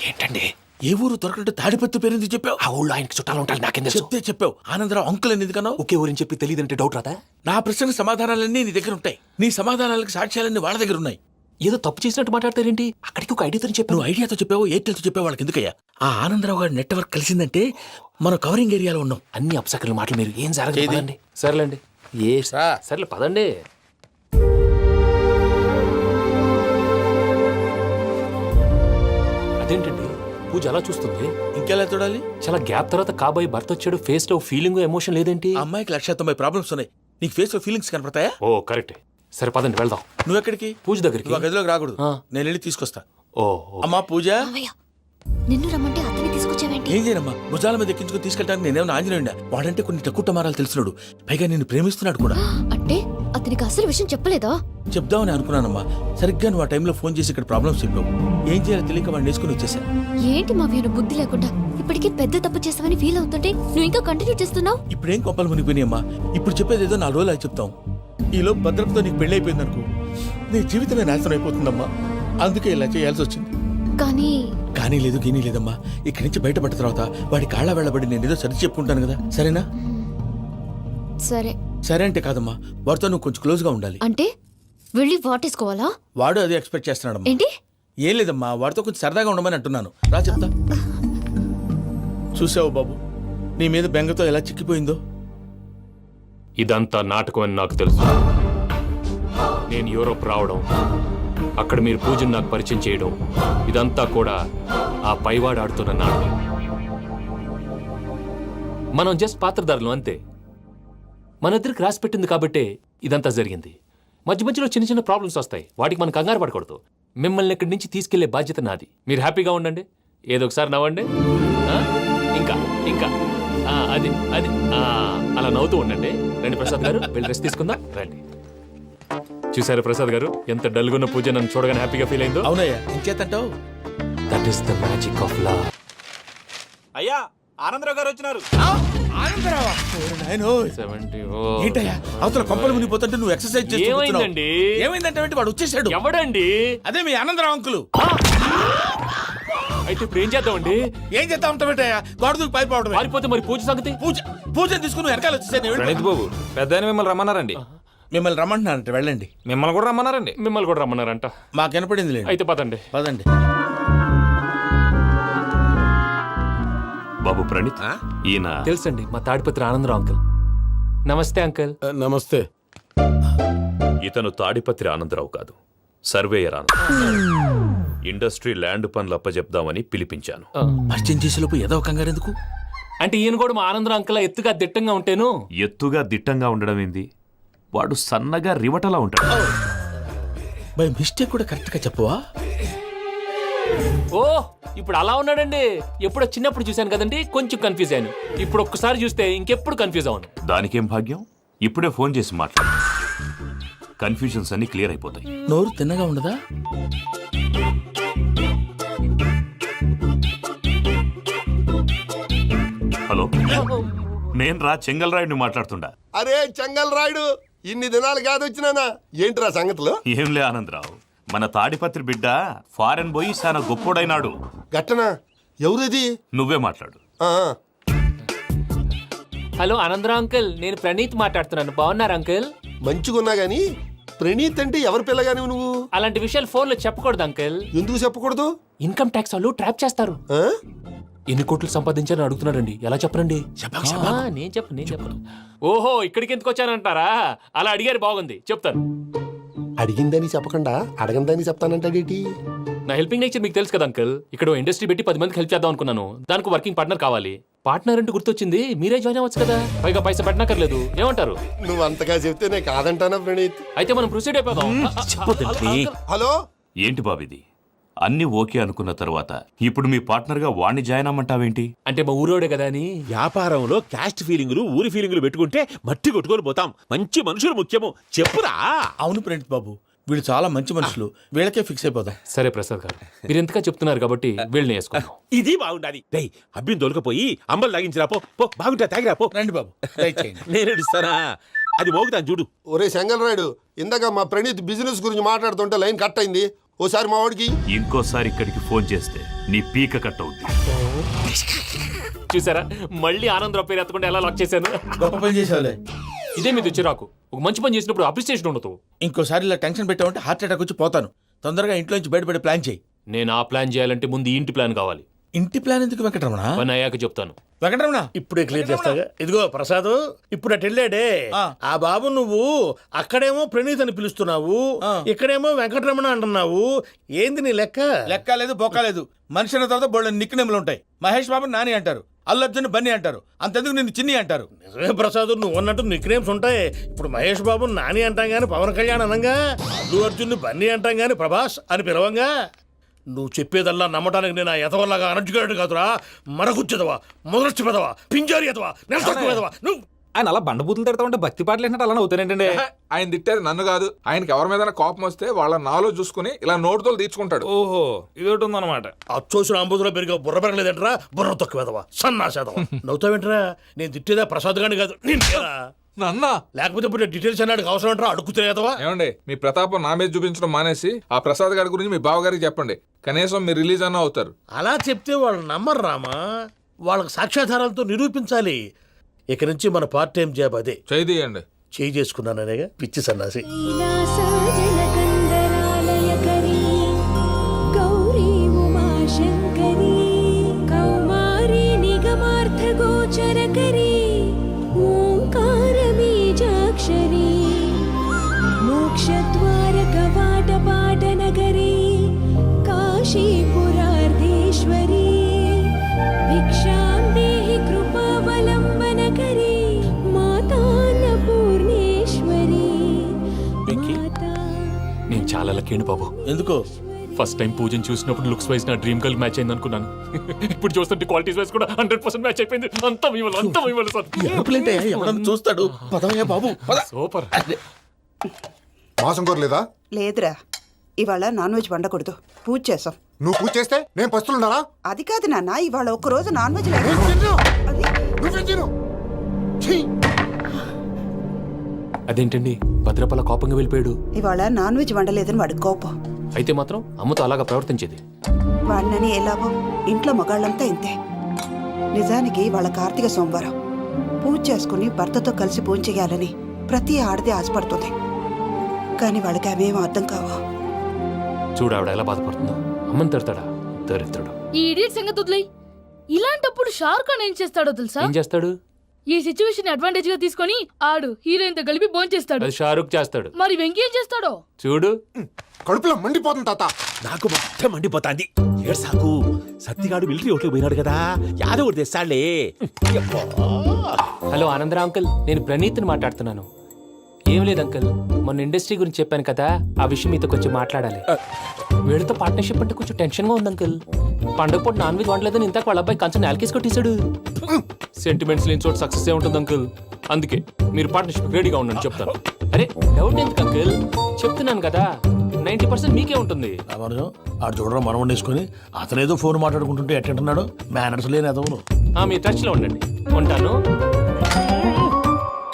C: ఏంటండి ఏ ఊరు దొరకట్టు తాడిపత్రి పేరు ఎందుకు చెప్పావు?
F: ఆ ఊళ్ళో ఆయనకి చుట్టాలు ఉంటారు, నాకేం తెలుసు.
C: చెప్తే చెప్పావు. ఆనందరావు అంకుల్ అని ఎందుకన్నావు?
F: ఒకే ఊరిని చెప్పి తెలియదంటే డౌట్ రాదా?
C: నా ప్రశ్నకు సమాధానాలన్నీ నీ దగ్గర ఉంటాయి, నీ సమాధానాలకు సాక్ష్యాలన్నీ వాళ్ళ దగ్గర ఉన్నాయి.
F: ఏదో తప్పు చేసినట్టు మాట్లాడతారేంటి? అక్కడికి ఒక ఐడియాతో చెప్పావు.
C: నువ్వు ఐడియాతో చెప్పావు, ఎయిర్టెల్తో చెప్పావు, వాళ్ళకి ఎందుకయ్యా? ఆ ఆనందరావు గారి నెట్వర్క్ కలిసిందంటే మనం కవరింగ్ ఏరియాలో ఉన్నాం.
F: అన్ని అప్సకర్ల మాటలు మీరు ఏం జరగదండి. సర్లేండి, సర్లే పదండి. అదేంటండి పూజ అలా చూస్తుంది?
C: ఇంకెలా చూడాలి?
F: చాలా గ్యాప్ తర్వాత కాబోయే భర్త వచ్చాడు, ఫేస్ లో ఫీలింగ్ ఎమోషన్ లేదేంటి?
C: అమ్మాయికి 190 ప్రాబ్లమ్స్ ఉన్నాయి, నీకు ఫేస్ లో ఫీలింగ్స్ కనపడతాయా?
F: ఓ కరెక్ట్. సరే పదండి వెళ్దాం.
C: నువ్వు ఎక్కడికి?
F: పూజ దగ్గరికి.
C: నువ్వు ఆ గదిలోకి రాకూడదు, నేను వెళ్ళి తీసుకొస్తా.
F: ఓ
C: అమ్మా పూజ,
A: నిన్ను రమ్మంటే అతన్ని తీసుకొచ్చావేంటి?
C: ఏం చేయనమ్మా, భుజాల మీద ఎక్కించుకుని తీసుకెళ్ళడానికి నేనేమన్నా ఆంజనేయుడా? వాడంటే కొన్ని తక్కువ మారాలు తెలిసినాడు, పైగా నేను ప్రేమిస్తున్నాడు కూడా.
A: అంటే అతనికి అసలు విషయం చెప్పలేదా?
C: చెప్దామని అనుకున్నానమ్మా, సరిగ్గా నువ్వు ఆ టైంలో ఫోన్ చేసి ఇక్కడ ప్రాబ్లమ్స్ చెప్పావు. ఏం చేయాలో తెలియక వాడిని వేసుకుని వచ్చేసా.
A: ఏంటి మా వీరు బుద్ధి లేకుండా ఇప్పటికీ పెద్ద తప్పు చేసావని ఫీల్ అవుతుంటే నువ్వు ఇంకా కంటిన్యూ చేస్తున్నావు?
C: ఇప్పుడేం కొప్పలు మునిగిపోయినాయమ్మా, ఇప్పుడు చెప్పేది ఏదో 4 రోజులు అది చెప్తాం. ఈలో భద్రతతో నీకు పెళ్లి అయిపోయింది అనుకో, నీ జీవితమే నాశనం అయిపోతుందమ్మా. అందుకే ఇలా చేయాల్సి వచ్చింది.
A: కానీ
C: లేదు గీనీ లేదమ్మా, ఇక్కడి నుంచి బయటపడ్డ తర్వాత వాడి కాళ్ళ వెళ్ళబడి నేను ఏదో సరి చెప్పుకుంటాను కదా, సరేనా?
A: సరే
C: సరే అంటే కాదమ్మా, వాడితో నువ్వు కొంచెం క్లోజ్ గా ఉండాలి.
A: అంటే వెళ్ళి వాటేసుకోవాలా?
C: వాడు అదే ఎక్స్పెక్ట్ చేస్తున్నాడమ్మా.
A: ఏంటి?
C: ఏం లేదమ్మా, వాడితో కొంచెం సరదాగా ఉండమని అంటున్నాను. రా చెప్తా. చూసావు బాబు, నీ మీద బెంగతో ఎలా చిక్కిపోయిందో.
F: ఇదంతా నాటకం అని నాకు తెలుసు. నేను యూరోప్ రావడం, అక్కడ మీరు పూజను నాకు పరిచయం చేయడం, ఇదంతా కూడా ఆ పైవాడు ఆడుతున్న నాటకం. మనం జస్ట్ పాత్రధారులు అంతే. మన ఇద్దరికి రాసి పెట్టింది కాబట్టే ఇదంతా జరిగింది. మధ్య మధ్యలో చిన్న చిన్న ప్రాబ్లమ్స్ వస్తాయి, వాటికి మనం కంగారు పడకూడదు. మిమ్మల్ని ఇక్కడి నుంచి తీసుకెళ్లే బాధ్యత నాది. మీరు హ్యాపీగా ఉండండి, ఏదో ఒకసారి నవ్వండి. ఇంకా ఇంకా అది అది అలా నవ్వుతూ ఉండండి. రండి ప్రసాద్ గారు, వెళ్ళి రెస్ట్ తీసుకుందాం. రండి. చూసారు ప్రసాద్ గారు, ఎంత డల్గున్న పూజ నన్ను చూడగానే హ్యాపీగా ఫీల్ అయిందో?
C: అవునయ్యా, ఇంకేతంటావు?
F: That is the magic of love.
R: అయ్యా ఆనందరావు గారు వచ్చినారు.
C: ఏంటయ్యా అవతల కొంపలు మునిగిపోతుంటే నువ్వు ఎక్సర్సైజ్ చేస్తున్నావు?
F: ఏమైందండి?
C: ఏమైందంటే వాడు వచ్చేసాడు.
F: ఎవడండి?
C: అదే మీ ఆనందరావు అంకులు.
F: అయితే ఇప్పుడు ఏం చేద్దామండి?
C: ఏం చేద్దాం ఉంటావేటయ్యా, గోడ దూకి పైపోవడం.
F: పారిపోతే మరి పూజ సంగతి?
C: పూజ తీసుకుని వెనకాల వచ్చేసాను.
R: ప్రణీత్ బాబు, పెద్ద మిమ్మల్ని రమ్మన్నారండి.
C: మిమ్మల్ని రమ్మంటున్నారంట, వెళ్ళండి.
R: మిమ్మల్ని కూడా రమ్మన్నారండి.
F: మిమ్మల్ని కూడా రమ్మన్నారంట.
C: మాకు వినపడింది లేదు.
F: అయితే పదండి.
C: పదండి.
M: బాబు ప్రణీత్, ఈయన
F: తెలుసండి, మా తాడిపత్రి ఆనందరావు అంకుల్. నమస్తే అంకుల్.
Q: నమస్తే.
M: ఇతను తాడిపత్రి ఆనందరావు కాదు, సర్వేయర్ ఆనందరావు. ఇండస్ట్రీ ల్యాండ్ పనులు అప్పచెప్దామని పిలిపించాను.
C: పరిచయం చేసేలోపు ఏదో కంగారు ఎందుకు?
F: అంటే ఈయన కూడా మా ఆనందరావు అంకుల్ ఎత్తుగా దిట్టంగా ఉంటాను.
M: ఎత్తుగా దిట్టంగా ఉండడం ఏంది, వాడు సన్నగా రివటలా ఉంటాడు.
C: బై మిస్టేక్ కూడా కరెక్ట్ గా చెప్పవా?
F: ఓ ఇప్పుడు అలా ఉన్నాడండి. ఎప్పుడో చిన్నప్పుడు చూశాను కదండి, కొంచెం కన్ఫ్యూజ్ అయ్యాను. ఇప్పుడు ఒక్కసారి చూస్తే ఇంకెప్పుడు కన్ఫ్యూజ్ అవ్వను.
M: దానికేం భాగ్యం, ఇప్పుడే ఫోన్ చేసి మాట్లాడు, కన్ఫ్యూజన్స్ అన్ని క్లియర్ అయిపోతాయి.
C: నోరు తిన్నగా ఉండదా?
M: హలో, నేను రా చెంగల్ రాయుడిని మాట్లాడుతుండా.
B: అరే చెంగల్ రాయుడు, ఇన్ని దినాలు కాదు వచ్చినానా? ఏంట్రా సంగతులు?
M: ఏంలే ఆనందరావు, మన తాడిపత్రి బిడ్డ ఫారెన్ పోయి చాలా గొప్పోడైనాడు.
B: గట్టనా? ఎవరిది?
M: నువ్వే మాట్లాడు.
F: హలో ఆనందరావు అంకుల్, నేను ప్రణీత్ మాట్లాడుతున్నాను. బాగున్నారు అంకుల్?
B: మంచిగున్నా గాని
Q: ప్రణీత్ అంటే ఎవరి పిల్లగాని నువ్వు?
F: అలాంటి విషయాలు ఫోన్లో చెప్పకూడదు అంకుల్.
Q: ఎందుకు చెప్పకూడదు?
F: ఇన్కమ్ ట్యాక్స్ వాళ్ళు ట్రాప్ చేస్తారు. ఎన్ని కోట్లు సంపాదించారని అడుగుతున్నాడండి, ఎలా చెప్పరండి? నేను చెప్పను. ఓహో, ఇక్కడికి ఎందుకు వచ్చానంటారా? అలా అడిగారు, బాగుంది, చెప్తాను.
Q: అడిగిందని చెప్పకుండా అడగందని చెప్తానంటాడేటి?
F: నా హెల్పింగ్ నేచర్ మీకు తెలుసు కదా అంకుల్. ఇక్కడ ఇండస్ట్రీ పెట్టి 10 మందికి హెల్ప్ చేద్దాం అనుకున్నాను. దానికి వర్కింగ్ పార్ట్నర్ కావాలి. పార్ట్నర్ అంటే గుర్తొచ్చింది, మీరే జాయిన్ అవ్వచ్చు కదా, పైగా పైసా పెట్టనక్కర్లేదు. ఏమంటారు?
Q: నువ్వు అంతగా చెప్తే నేను కాదంటానా ప్రణీత్?
F: అయితే మనం ప్రొసీడ్ అయిపోదాం.
Q: హలో,
M: ఏంటి బాబిది? అన్ని ఓకే అనుకున్న తర్వాత ఇప్పుడు మీ పార్ట్నర్గా వాణ్ణి జాయిన్ అమ్మంటావేంటి?
F: అంటే మా ఊరోడే కదా అని.
E: వ్యాపారంలో క్యాస్ట్ ఫీలింగులు, ఊరి ఫీలింగులు పెట్టుకుంటే మట్టి కొట్టుకొని పోతాం. మంచి మనుషులు ముఖ్యము, చెప్పురా.
C: అవును ప్రణీత్ బాబు, వీళ్ళు చాలా మంచి మనుషులు, వీళ్ళకే ఫిక్స్ అయిపోదాం.
F: సరే ప్రసాద్ గారు, మీరు ఎంతగా చెప్తున్నారు కాబట్టి వీళ్ళని వేసుకుందాం.
E: ఇది బాగుండాలి. డై అబ్బిని దొలకపోయి అంబలు లాగించిరా పో. బాగుంటా, తాగిరా పో.
C: రండి బాబు,
E: నేను ఇస్తానా? అది మోగుతాను చూడు.
Q: ఒరే చెంగల్ రాయుడు, ఇందాక మా ప్రణీత్ బిజినెస్ గురించి మాట్లాడుతుంటే లైన్ కట్ అయింది. ఓసారి మా వాడికి
M: ఇంకోసారి ఇక్కడికి ఫోన్ చేస్తే నీ పీక కట్ అవుద్ది.
F: చూసారా, మళ్ళీ ఆనందరావు పేరు ఎత్తకుండా ఎలా లాక్ చేశాను.
C: గొప్ప పని చేసేవాళ్ళే.
F: ఇదే మీద చిరాకు. ఒక మంచి పని చేసినప్పుడు అప్రిసియేషన్ ఉండదు.
C: ఇంకోసారి ఇలా టెన్షన్ పెట్టామంటే హార్ట్ అటాక్ వచ్చి పోతాను. తొందరగా ఇంట్లో నుంచి బయటపడే ప్లాన్ చేయి.
F: నేను ఆ ప్లాన్ చేయాలంటే ముందు ఈ ఇంటి ప్లాన్ కావాలి.
C: ఇంటి ప్లాన్ ఎందుకు వెంకటరమణ?
F: పని అయ్యాక చెప్తాను.
C: వెంకటరమణ
Q: ఇప్పుడే క్లియర్ చేస్తాగా. ఇదిగో ప్రసాద్, ఇప్పుడు అటు వెళ్ళాడే ఆ బాబు, నువ్వు అక్కడేమో ప్రణీత్ అని పిలుస్తున్నావు, ఇక్కడేమో వెంకటరమణ అంటున్నావు. ఏంది నీ లెక్క?
C: లెక్క లేదు, బొక్క లేదు. మనిషి అన్న తర్వాత బోళ్ళ నిక్నెములు ఉంటాయి. మహేష్ బాబు నాని అంటారు, అల్లు అర్జున్ బన్నీ అంటారు, అంతెందుకు నిన్ను చిన్ని అంటారు.
Q: నిజమే ప్రసాద్, నువ్వు అన్నట్టు నిక్నేమ్స్ ఉంటాయి. ఇప్పుడు మహేష్ బాబు నాని అంటాం గాని పవన్ కళ్యాణ్ అనంగా, అల్లు అర్జున్ బన్నీ అంటాం గాని ప్రభాస్ అని పిలవంగా. నువ్వు చెప్పేదల్లా నమ్మటానికి నేను ఎదవల్లాగా అనర్జుకేటెడ్ కాదురా. మరగుచ్చదవా, మొదలచ్చి పెదవా, పింజారి ఎదవా, నెలసక్కువ నువ్వు.
R: ఆయన అలా బండబూతులు తిడతా ఉంటే భక్తి పాటలు ఏంటంటే అలా అవుతానేంటండి. ఆయన తిట్టేది నన్ను కాదు, ఆయనకి ఎవరి మీద కోపం వస్తే వాళ్ళ నాలో చూసుకుని ఇలా నోటుతో తీర్చుకుంటాడు. ఓహో, ఇదొకటి ఉందన్నమాట.
Q: అచ్చోసిన అంబుధులో పెరిగా బుర్ర పెరగలేదంటరా, బుర్ర తొక్కువేదవా, సన్నాసేదవా. నవ్వుతావేంటరా? నేను తిట్టేదా ప్రసాద్ గాని కాదు,
R: నన్నా.
Q: లేకపోతే ఇప్పుడు డీటెయిల్స్ అన్నాడు అవసరం అంటారా? అడుగుతున్నాయదవా.
R: ఏమండి, మీ ప్రతాపం నా మీద చూపించడం మానేసి ఆ ప్రసాద్ గారి గురించి మీ బావగారికి చెప్పండి. కనీసం మీరు రిలీజ్ అన్న అవుతారు.
Q: అలా చెప్తే వాళ్ళు నమ్మరు రామా. వాళ్ళకి సాక్ష్యాధారాలతో నిరూపించాలి. ఇక నుంచి మన పార్ట్ టైం జాబ్ అదే.
R: చేయండి.
Q: చేయి చేసుకున్నాననేగా పిచ్చి సన్నాసి.
K: మోక్షద్వారకవాటపాటనగరీ కాశీపురార్ధేశ్వరీ భిక్షాం దేహి కృపావలంబనకరీ మాతాన్నపూర్ణేశ్వరీ.
F: నేను చాలా లక్కీని బాబు.
C: ఎందుకో?
F: ఫస్ట్ టైం పూజను చూసినప్పుడు లుక్స్ వైజ్ నా డ్రీమ్ గర్ల్ మ్యాచ్ అయింది అనుకున్నాను. ఇప్పుడు చూస్తుంటే క్వాలిటీస్ వైజ్ కూడా 100% మ్యాచ్ అయిపోయింది. అంతా ఇవ్వాలి సార్.
C: ఎవడన్నా చూస్తాడు. పదవయ్యా బాబు,
F: సూపర్.
P: మాసం కోరలేదా?
O: లేదురా, ఇవాళ నాన్ వెజ్ వండకూడదు, పూజ చేసాం.
P: నువ్వు పూజ చేస్తే నేను పస్తులున్నారా?
O: అది కాదు నాన్న, ఇవాళ ఒక్కరోజు నాన్ వెజ్ లేదు.
F: అదేంటండి, భద్రపల కోపంగా వెళ్ళిపోయాడు.
O: ఇవాళ నాన్ వెజ్ వండలేదని వాడి కోపం.
F: అయితే మాత్రం అమ్మతో అలాగా ప్రవర్తించేది.
O: వాడినని ఎలాగో ఇంట్లో మగాళ్ళంతా ఇంతే. నిజానికి వాళ్ళ కార్తీక సోమవారం పూజ చేసుకుని భర్తతో కలిసి పూజ చేయాలని ప్రతి ఆడది ఆశపడుతుంది. కానీ వాళ్ళకి అవేమో అర్థం కావు.
F: చూడు ఆవిడ ఎలా బాధపడుతుందో. అమ్మని తిడతాడా దరిద్రుడు.
H: ఈ ఇడియట్ సంగతి వదిలేయ్. ఇలాంటప్పుడు షారుఖ్ ఖాన్ ఏం చేస్తాడో తెలుసా?
F: ఏం చేస్తాడు?
H: ఈ సిచ్యువేషన్ అడ్వాంటేజ్ గా తీసుకొని ఆడు హీరోయిన్ తో కలిపి బోన్ చేస్తాడు.
F: అది షారుఖ్ చేస్తాడు.
H: మరి వెంకీ ఏం చేస్తాడో
F: చూడు.
P: కడుపులో మండిపోతుంది తాత.
E: నాకు మొత్తం మండిపోతాంది. ఏడ్సాకు, సత్తిగాడు మిలిటరీ ఓట్లకు పోయినాడు కదా, యాదవ్ ఒకటి తెస్తాడులే.
F: హలో ఆనందరా అంకుల్, నేను ప్రణీత్ని మాట్లాడుతున్నాను. ఏం లేదు అంకుల్, మొన్న ఇండస్ట్రీ గురించి చెప్పాను కదా, ఆ విషయం మీతో కొంచెం మాట్లాడాలి. వీళ్ళతో పార్ట్నర్షిప్ అంటే కొంచెం టెన్షన్ గా ఉంది అంకుల్. పండుగ పూట నాన్ వెజ్ వండలేదని ఇంతకు వాళ్ళ అబ్బాయి కంచెం నేలకేసి కొట్టేశాడు. సెంటిమెంట్స్ లేని చోట సక్సెస్ ఏ ఉంటుంది అంకుల్. అందుకే మీరు పార్ట్నర్షిప్ రెడీగా ఉండండి, చెప్తాను. అరే డౌట్ ఎందుకు అంకుల్, చెప్తున్నాను కదా, 90% మీకే ఉంటుంది.
Q: ఆడు చూడడం మనం వండేసుకుని అతనేదో ఫోన్ మాట్లాడుకుంటుంటే ఎట్టంటున్నాడు. మేనర్స్ లేని అదవును.
F: మీ టచ్ లో ఉండండి, ఉంటాను.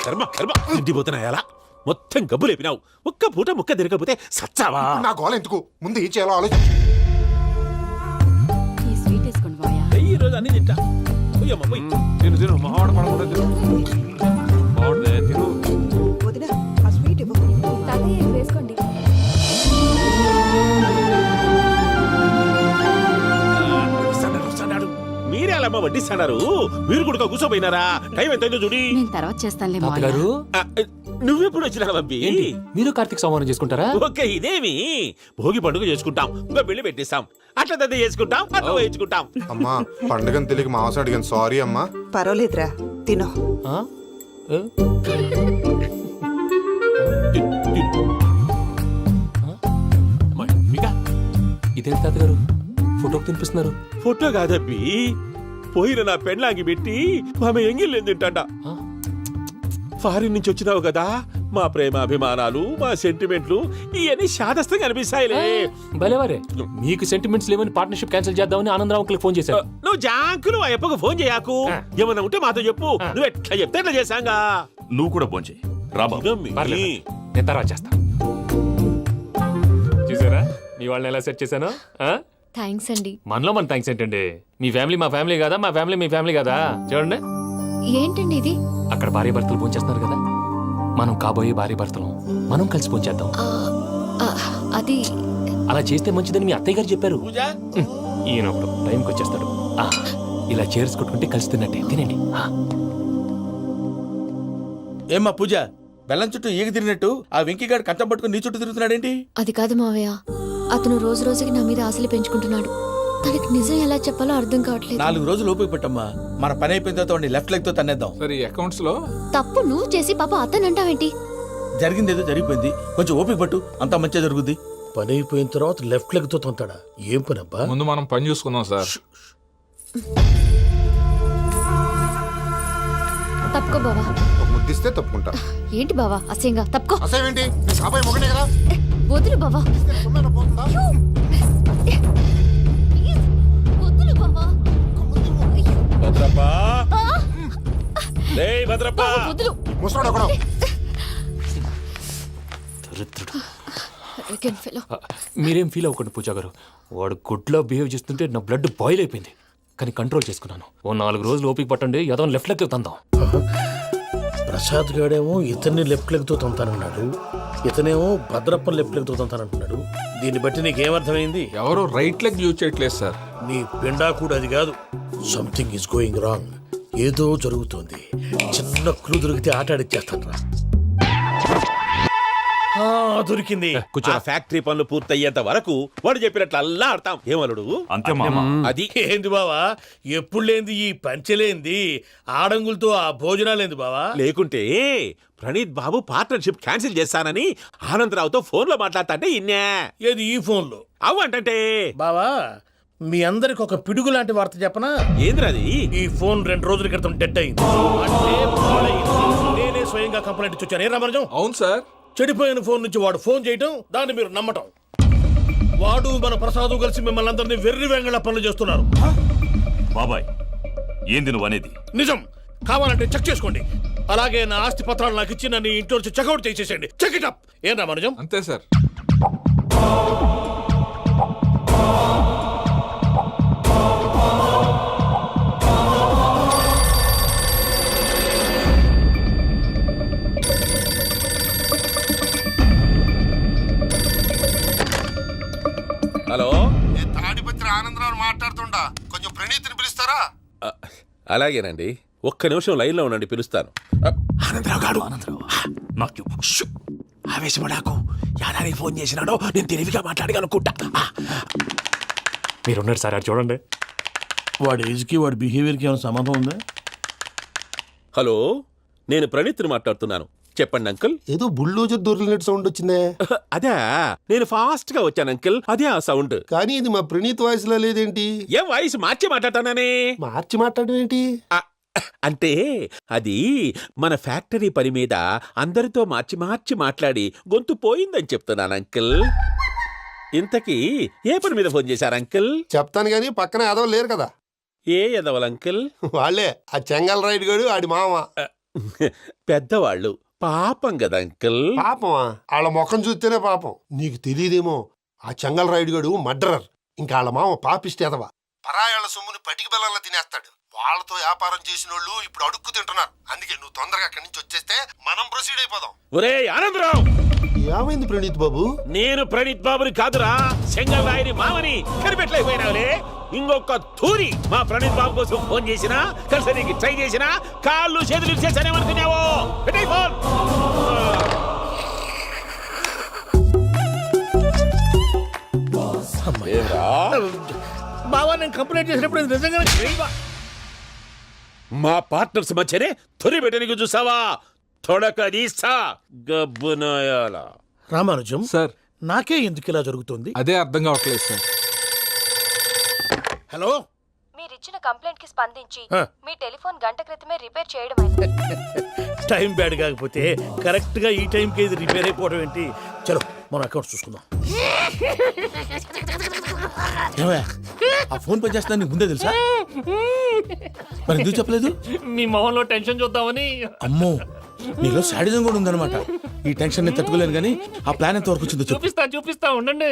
E: కర్మ కర్మ, తిండిపోతున్నాయలా మొత్తం గబ్బు లేపినావు. ఒక్క పూట ముక్క తిరగకపోతే సచ్చావా?
P: నా గోల ఎందుకు, ముందు ఏం చేయాలో ఆలోచించు.
E: ఈ రోజు అన్ని తింటా.
R: తిను మావాడు పడకుండా తిను.
O: వదినా, ఆ స్వీట్ ఇవ్వు.
A: తాతయ్య వేసుకోండి.
E: అమ్మ వడ్డిస్తున్నారు, మీరు కూడా కూర్చోపోయినారా? టైం ఎంతైందో చూడి.
K: నేను తర్వాత చేస్తానులే
F: తాతగారు
E: నువ్వెప్పుడు వచ్చినా బంబి?
F: మీరు కార్తీక్ సంహారం చేసుకుంటారా?
E: ఓకే, ఇదేమి భోగి పండుగ చేసుకుంటాం, ఇంకా పెళ్లి పెట్టిస్తాం, అట్లా దద్ద చేసుకుంటాం, అట్లా వేయించుకుంటాం.
P: అమ్మా పండుగని తెలియక మాంసం అడిగాను, సారీ అమ్మా.
O: పర్వాలేదురా తినో.
F: ఇదేంటి తాతగారు ఫోటోకి తినిపిస్తున్నారు?
E: ఫోటో కాదబ్బి, పోయిన నా పెళ్ళాంగి పెట్టి ఆమె ఎంగిల్లేం తింటాడ. ఫారిన్ నుంచి వచ్చినావు కదా, మా ప్రేమ అభిమానాలు, మా సెంటిమెంట్లు ఇవన్నీ శాదస్తంగా అనిపిస్తాయిలే.
F: భలేవారే, మీకు సెంటిమెంట్స్ లేవని పార్ట్నర్షిప్ క్యాన్సిల్ చేద్దామని ఆనందరావు అంకుల్ ఫోన్ చేశారు.
E: నువ్వు జాంకులు ఆ అప్పకు ఫోన్ చేయకు, ఏమన్నా ఉంటే మాతో చెప్పు. నువ్వు ఎట్లా చెప్తే ఎట్లా చేశాంగా.
M: నువ్వు కూడా ఫోన్ చేయి.
F: నేను తర్వాత చేస్తా. చూసారా మీ వాళ్ళని ఎలా సెట్ చేశాను?
A: థ్యాంక్స్ అండి.
F: మనలో మన థ్యాంక్స్ ఏంటండి? మీ ఫ్యామిలీ మా ఫ్యామిలీ కదా, మా ఫ్యామిలీ మీ ఫ్యామిలీ కదా. చూడండి,
A: ఏంటండి ఇది?
F: అక్కడ భార్య భర్తలు ఫోన్ చేస్తున్నారు కదా, మనం కాబోయే భార్య భర్తలు మనం కలిసి ఫోన్ చేద్దాం.
A: అది
F: అలా చేస్తే మంచిదని మీ అత్తయ్య గారు చెప్పారు. ఈయన ఒకడు టైంకి వచ్చేస్తాడు. ఇలా చేర్స్ కొట్టుకుంటే కలిసి తిన్నట్టే. తినండి.
C: ఏమ్మా పూజ, బెల్లం చుట్టూ ఈగ తిరిగినట్టు ఆ వెంకీగాడు కంచం పట్టుకుని నీ చుట్టూ తిరుగుతున్నాడేంటి?
A: అది కాదు మావయ్య, అతను రోజు రోజుకి నా మీద ఆశలు పెంచుకుంటున్నాడు. తనకి నిజం ఎలా చెప్పాలో అర్థం కావట్లేదు.
C: 4 రోజులు ఓపిక పెట్టమ్మా, మన పని అయిపోయిన తర్వాత లెఫ్ట్ లెగ్ తో తన్నేద్దాం.
R: సరే అకౌంట్స్ లో
A: తప్పు నువ్వు చేసి పాప అతను అంటావేంటి?
C: జరిగిందేదో జరిగిపోయింది, కొంచెం ఓపిక పట్టు, అంతా మంచిగా జరుగుద్ది.
Q: పని అయిపోయిన తర్వాత లెఫ్ట్ లెగ్ తో తొంతాడా? ఏం పని అబ్బా?
R: ముందు మనం పని చూసుకుందాం సార్.
A: తప్పుకో బావా.
P: ముద్దిస్తే తప్పుకుంటా.
A: ఏంటి బావా అసహ్యంగా? తప్పుకో.
P: అసేమేంటి? నీ కాబోయే మొగనే కదా.
A: వదులు బావా. వదులు బావా.
E: భద్రప్ప, రేయ్ భద్రప్ప,
A: వదులు.
P: ముసరాడు అక్కడ.
F: మీరేం ఫీల్ అవ్వకండి పూజా గారు. వాడు గుడ్లో బిహేవ్ చేస్తుంటే నా బ్లడ్ బాయిల్ అయిపోయింది, కానీ కంట్రోల్ చేసుకున్నాను. ఓ 4 రోజులు ఓపిక పట్టండి, ఏదో లెఫ్ట్ లెగ్ తందాం.
Q: ప్రసాద్ గాడేమో ఇతన్ని లెఫ్ట్ లెగ్ తో తొంతానన్నాడు, ఇతనేమో భద్రప్ప లెఫ్ట్ లెగ్ తో తొంతానంటున్నాడు. దీన్ని బట్టి నీకేమర్థమైంది?
R: ఎవరు రైట్ లెగ్ యూజ్ చేయట్లేదు సార్.
Q: నీ పిండా కూడా అది కాదు. Something is going wrong. ఏదో జరుగుతోంది. చిన్న క్లూ దొరికితే ఆట ఆడిచ్చేస్తాను రా. దొరికింది.
E: ఆ ఫ్యాక్టరీ పనులు పూర్తయ్యేంత వరకు వాడు చెప్పినట్లు అల్లా ఆడతాం. ఏమలుడు?
M: అంతే మామ.
E: అది
Q: ఏంది బావా, ఎప్పుడు లేంది ఈ పంచలేంది, ఆడంగులతో ఆ భోజనాలేంది బావా?
E: లేకుంటే ప్రణీత్ బాబు పార్ట్నర్షిప్ క్యాన్సిల్ చేస్తానని ఆనందరావుతో ఫోన్ లో మాట్లాడతాంటే ఇన్నే.
Q: ఏది ఈ ఫోన్ లో?
E: అవ్వంటే
Q: బావా, మీ అందరికి ఒక పిడుగు లాంటి వార్త చెప్పనా?
E: ఏంద్రది?
Q: ఈ ఫోన్ 2 రోజుల క్రితం డెడ్ అయింది. అంటే పాడైంది. నేనే స్వయంగా కంప్లైంట్ ఇచ్చి వచ్చాను. ఏ రామరాజం?
R: అవును సార్.
Q: చెడిపోయిన ఫోన్ నుంచి వాడు ఫోన్ చేయటం, దాన్ని మీరు నమ్మటం. వాడు మన ప్రసాదు కలిసి మిమ్మల్ని అందరినీ వెర్రి వెంగళ పనులు చేస్తున్నారు.
M: బాబాయ్, ఏంది నువ్వు అనేది?
Q: నిజం. కావాలంటే చెక్ చేసుకోండి. అలాగే నా ఆస్తి పత్రాలు నాకు ఇచ్చి నన్ను ఇంట్లో నుంచి చెక్అౌట్ చేసేసండి. Check it up. ఏం రామరాజం?
R: అంతే సార్.
E: హలో,
P: తాడిపత్రి ఆనందరావు మాట్లాడుతుండా, కొంచెం ప్రణీతిని పిలుస్తారా?
E: అలాగేనండి, ఒక్క నిమిషం లైన్ లో ఉండండి, పిలుస్తాను.
M: ఆనందరావు గాడు. నాకు
E: ఆవేశపడాకు. యాదానికి ఫోన్ చేసినాడో నేను తెలివిగా మాట్లాడగలనుకుంటా.
F: మీరున్నారు సార్, అది చూడండి.
Q: వాడి ఏజ్కి వాడి బిహేవియర్కి ఏమైనా సంబంధం ఉందా?
E: హలో, నేను ప్రణీత్ని మాట్లాడుతున్నాను. చెప్పండి అంకుల్.
B: ఏదో బుల్డోజర్ దొరికినట్టు సౌండ్ వచ్చిందే.
E: అదే, నేను ఫాస్ట్ గా వచ్చాను అంకుల్, అదే ఆ సౌండ్.
B: కానీ ఇది మా ప్రణీత్ వాయిస్ లా లేదేంటి?
E: ఏ వాయిస్ మార్చి మాట్లాడతాననే?
B: మార్చి మాట్లాడడం ఏంటి?
E: అంటే అది మన ఫ్యాక్టరీ పని మీద అందరితో మార్చి మార్చి మాట్లాడి గొంతు పోయిందని చెప్తున్నాను అంకుల్. ఇంతకీ ఏ పని మీద ఫోన్ చేశారు అంకుల్?
B: చెప్తాను గానీ పక్కన ఏదో లేరు కదా.
E: ఏ ఎదవలు అంకుల్?
B: వాళ్ళే, ఆ చెంగల్ రైడ్ గడు ఆడి మామ.
E: పెద్దవాళ్ళు, పాపం కదా అంకుల్.
B: పాపమా? వాళ్ళ ముఖం చూస్తేనే పాపం. నీకు తెలియదేమో, ఆ చెంగల్ రైడ్ గడు మర్డరర్. ఇంకా వాళ్ళ మామ పాపిస్తేదవా. పరాయాళ్ళ సొమ్ముని పటికి బెల్లంలో తినేస్తాడు. వాళ్ళతో వ్యాపారం చేసిన వాళ్ళు ఇప్పుడు అడుక్కు తింటున్నారు. అందుకే నువ్వు తొందరగా అక్కడి నుంచి వచ్చేస్తే మనం ప్రొసీడ్ అయిపోదాం.
E: ఒరే ఆనందరావు,
B: ఏమైంది ప్రణీత్ బాబు?
E: నేను ప్రణీత్ బాబుని కాదురా, చెంగల్ రాయని మామని కనిపెట్టలేకపోయినావులే. ఇంకొక తూరి మా ప్రణీత్ బాబు కోసం ఫోన్ చేసినా, కలిసి ట్రై చేసినా కాళ్ళు చేతులు చేశానేమనుకున్నావో. పెట్టేయ్ ఫోన్.
Q: బావా నేను కంప్లైంట్ చేసినప్పుడు ఇది నిజంగానే చేయవా?
E: మా పార్ట్నర్స్ మధ్యనే తొలి పెట్టడానికి చూసావా? తొడక తీస్తా గబ్బునాయాల.
Q: రామానుజం సార్, నాకే ఎందుకు ఇలా జరుగుతుంది?
R: అదే అర్థం కావట్లేదు సార్.
Q: హలో,
A: మీరిచ్చిన కంప్లైంట్ కి స్పందించి
Q: ఆ.
A: మీ టెలిఫోన్ గంట క్రితమే రిపేర్ చేయడం అయింది.
Q: టైం బ్యాడ్ కాకపోతే కరెక్ట్ గా ఈ టైంకి ఇది రిపేర్ అయిపోవడం ఏంటి? చలో మన అకౌంట్ చూసుకుందాం.
C: ఏమయ్యా, ఆ ఫోన్ పని చేస్తున్నా నీకు ముందే తెలుసా? మరి ఎందుకు చెప్పలేదు?
F: మీ మొహంలో టెన్షన్ చూద్దామని.
C: అమ్మో, నీలో శాడిజం కూడా ఉందన్నమాట. ఈ టెన్షన్ నేను తట్టుకోలేను కానీ ఆ ప్లాన్ ఎంత వరకు వచ్చిందో చెప్పు.
F: చూపిస్తా ఉండండి.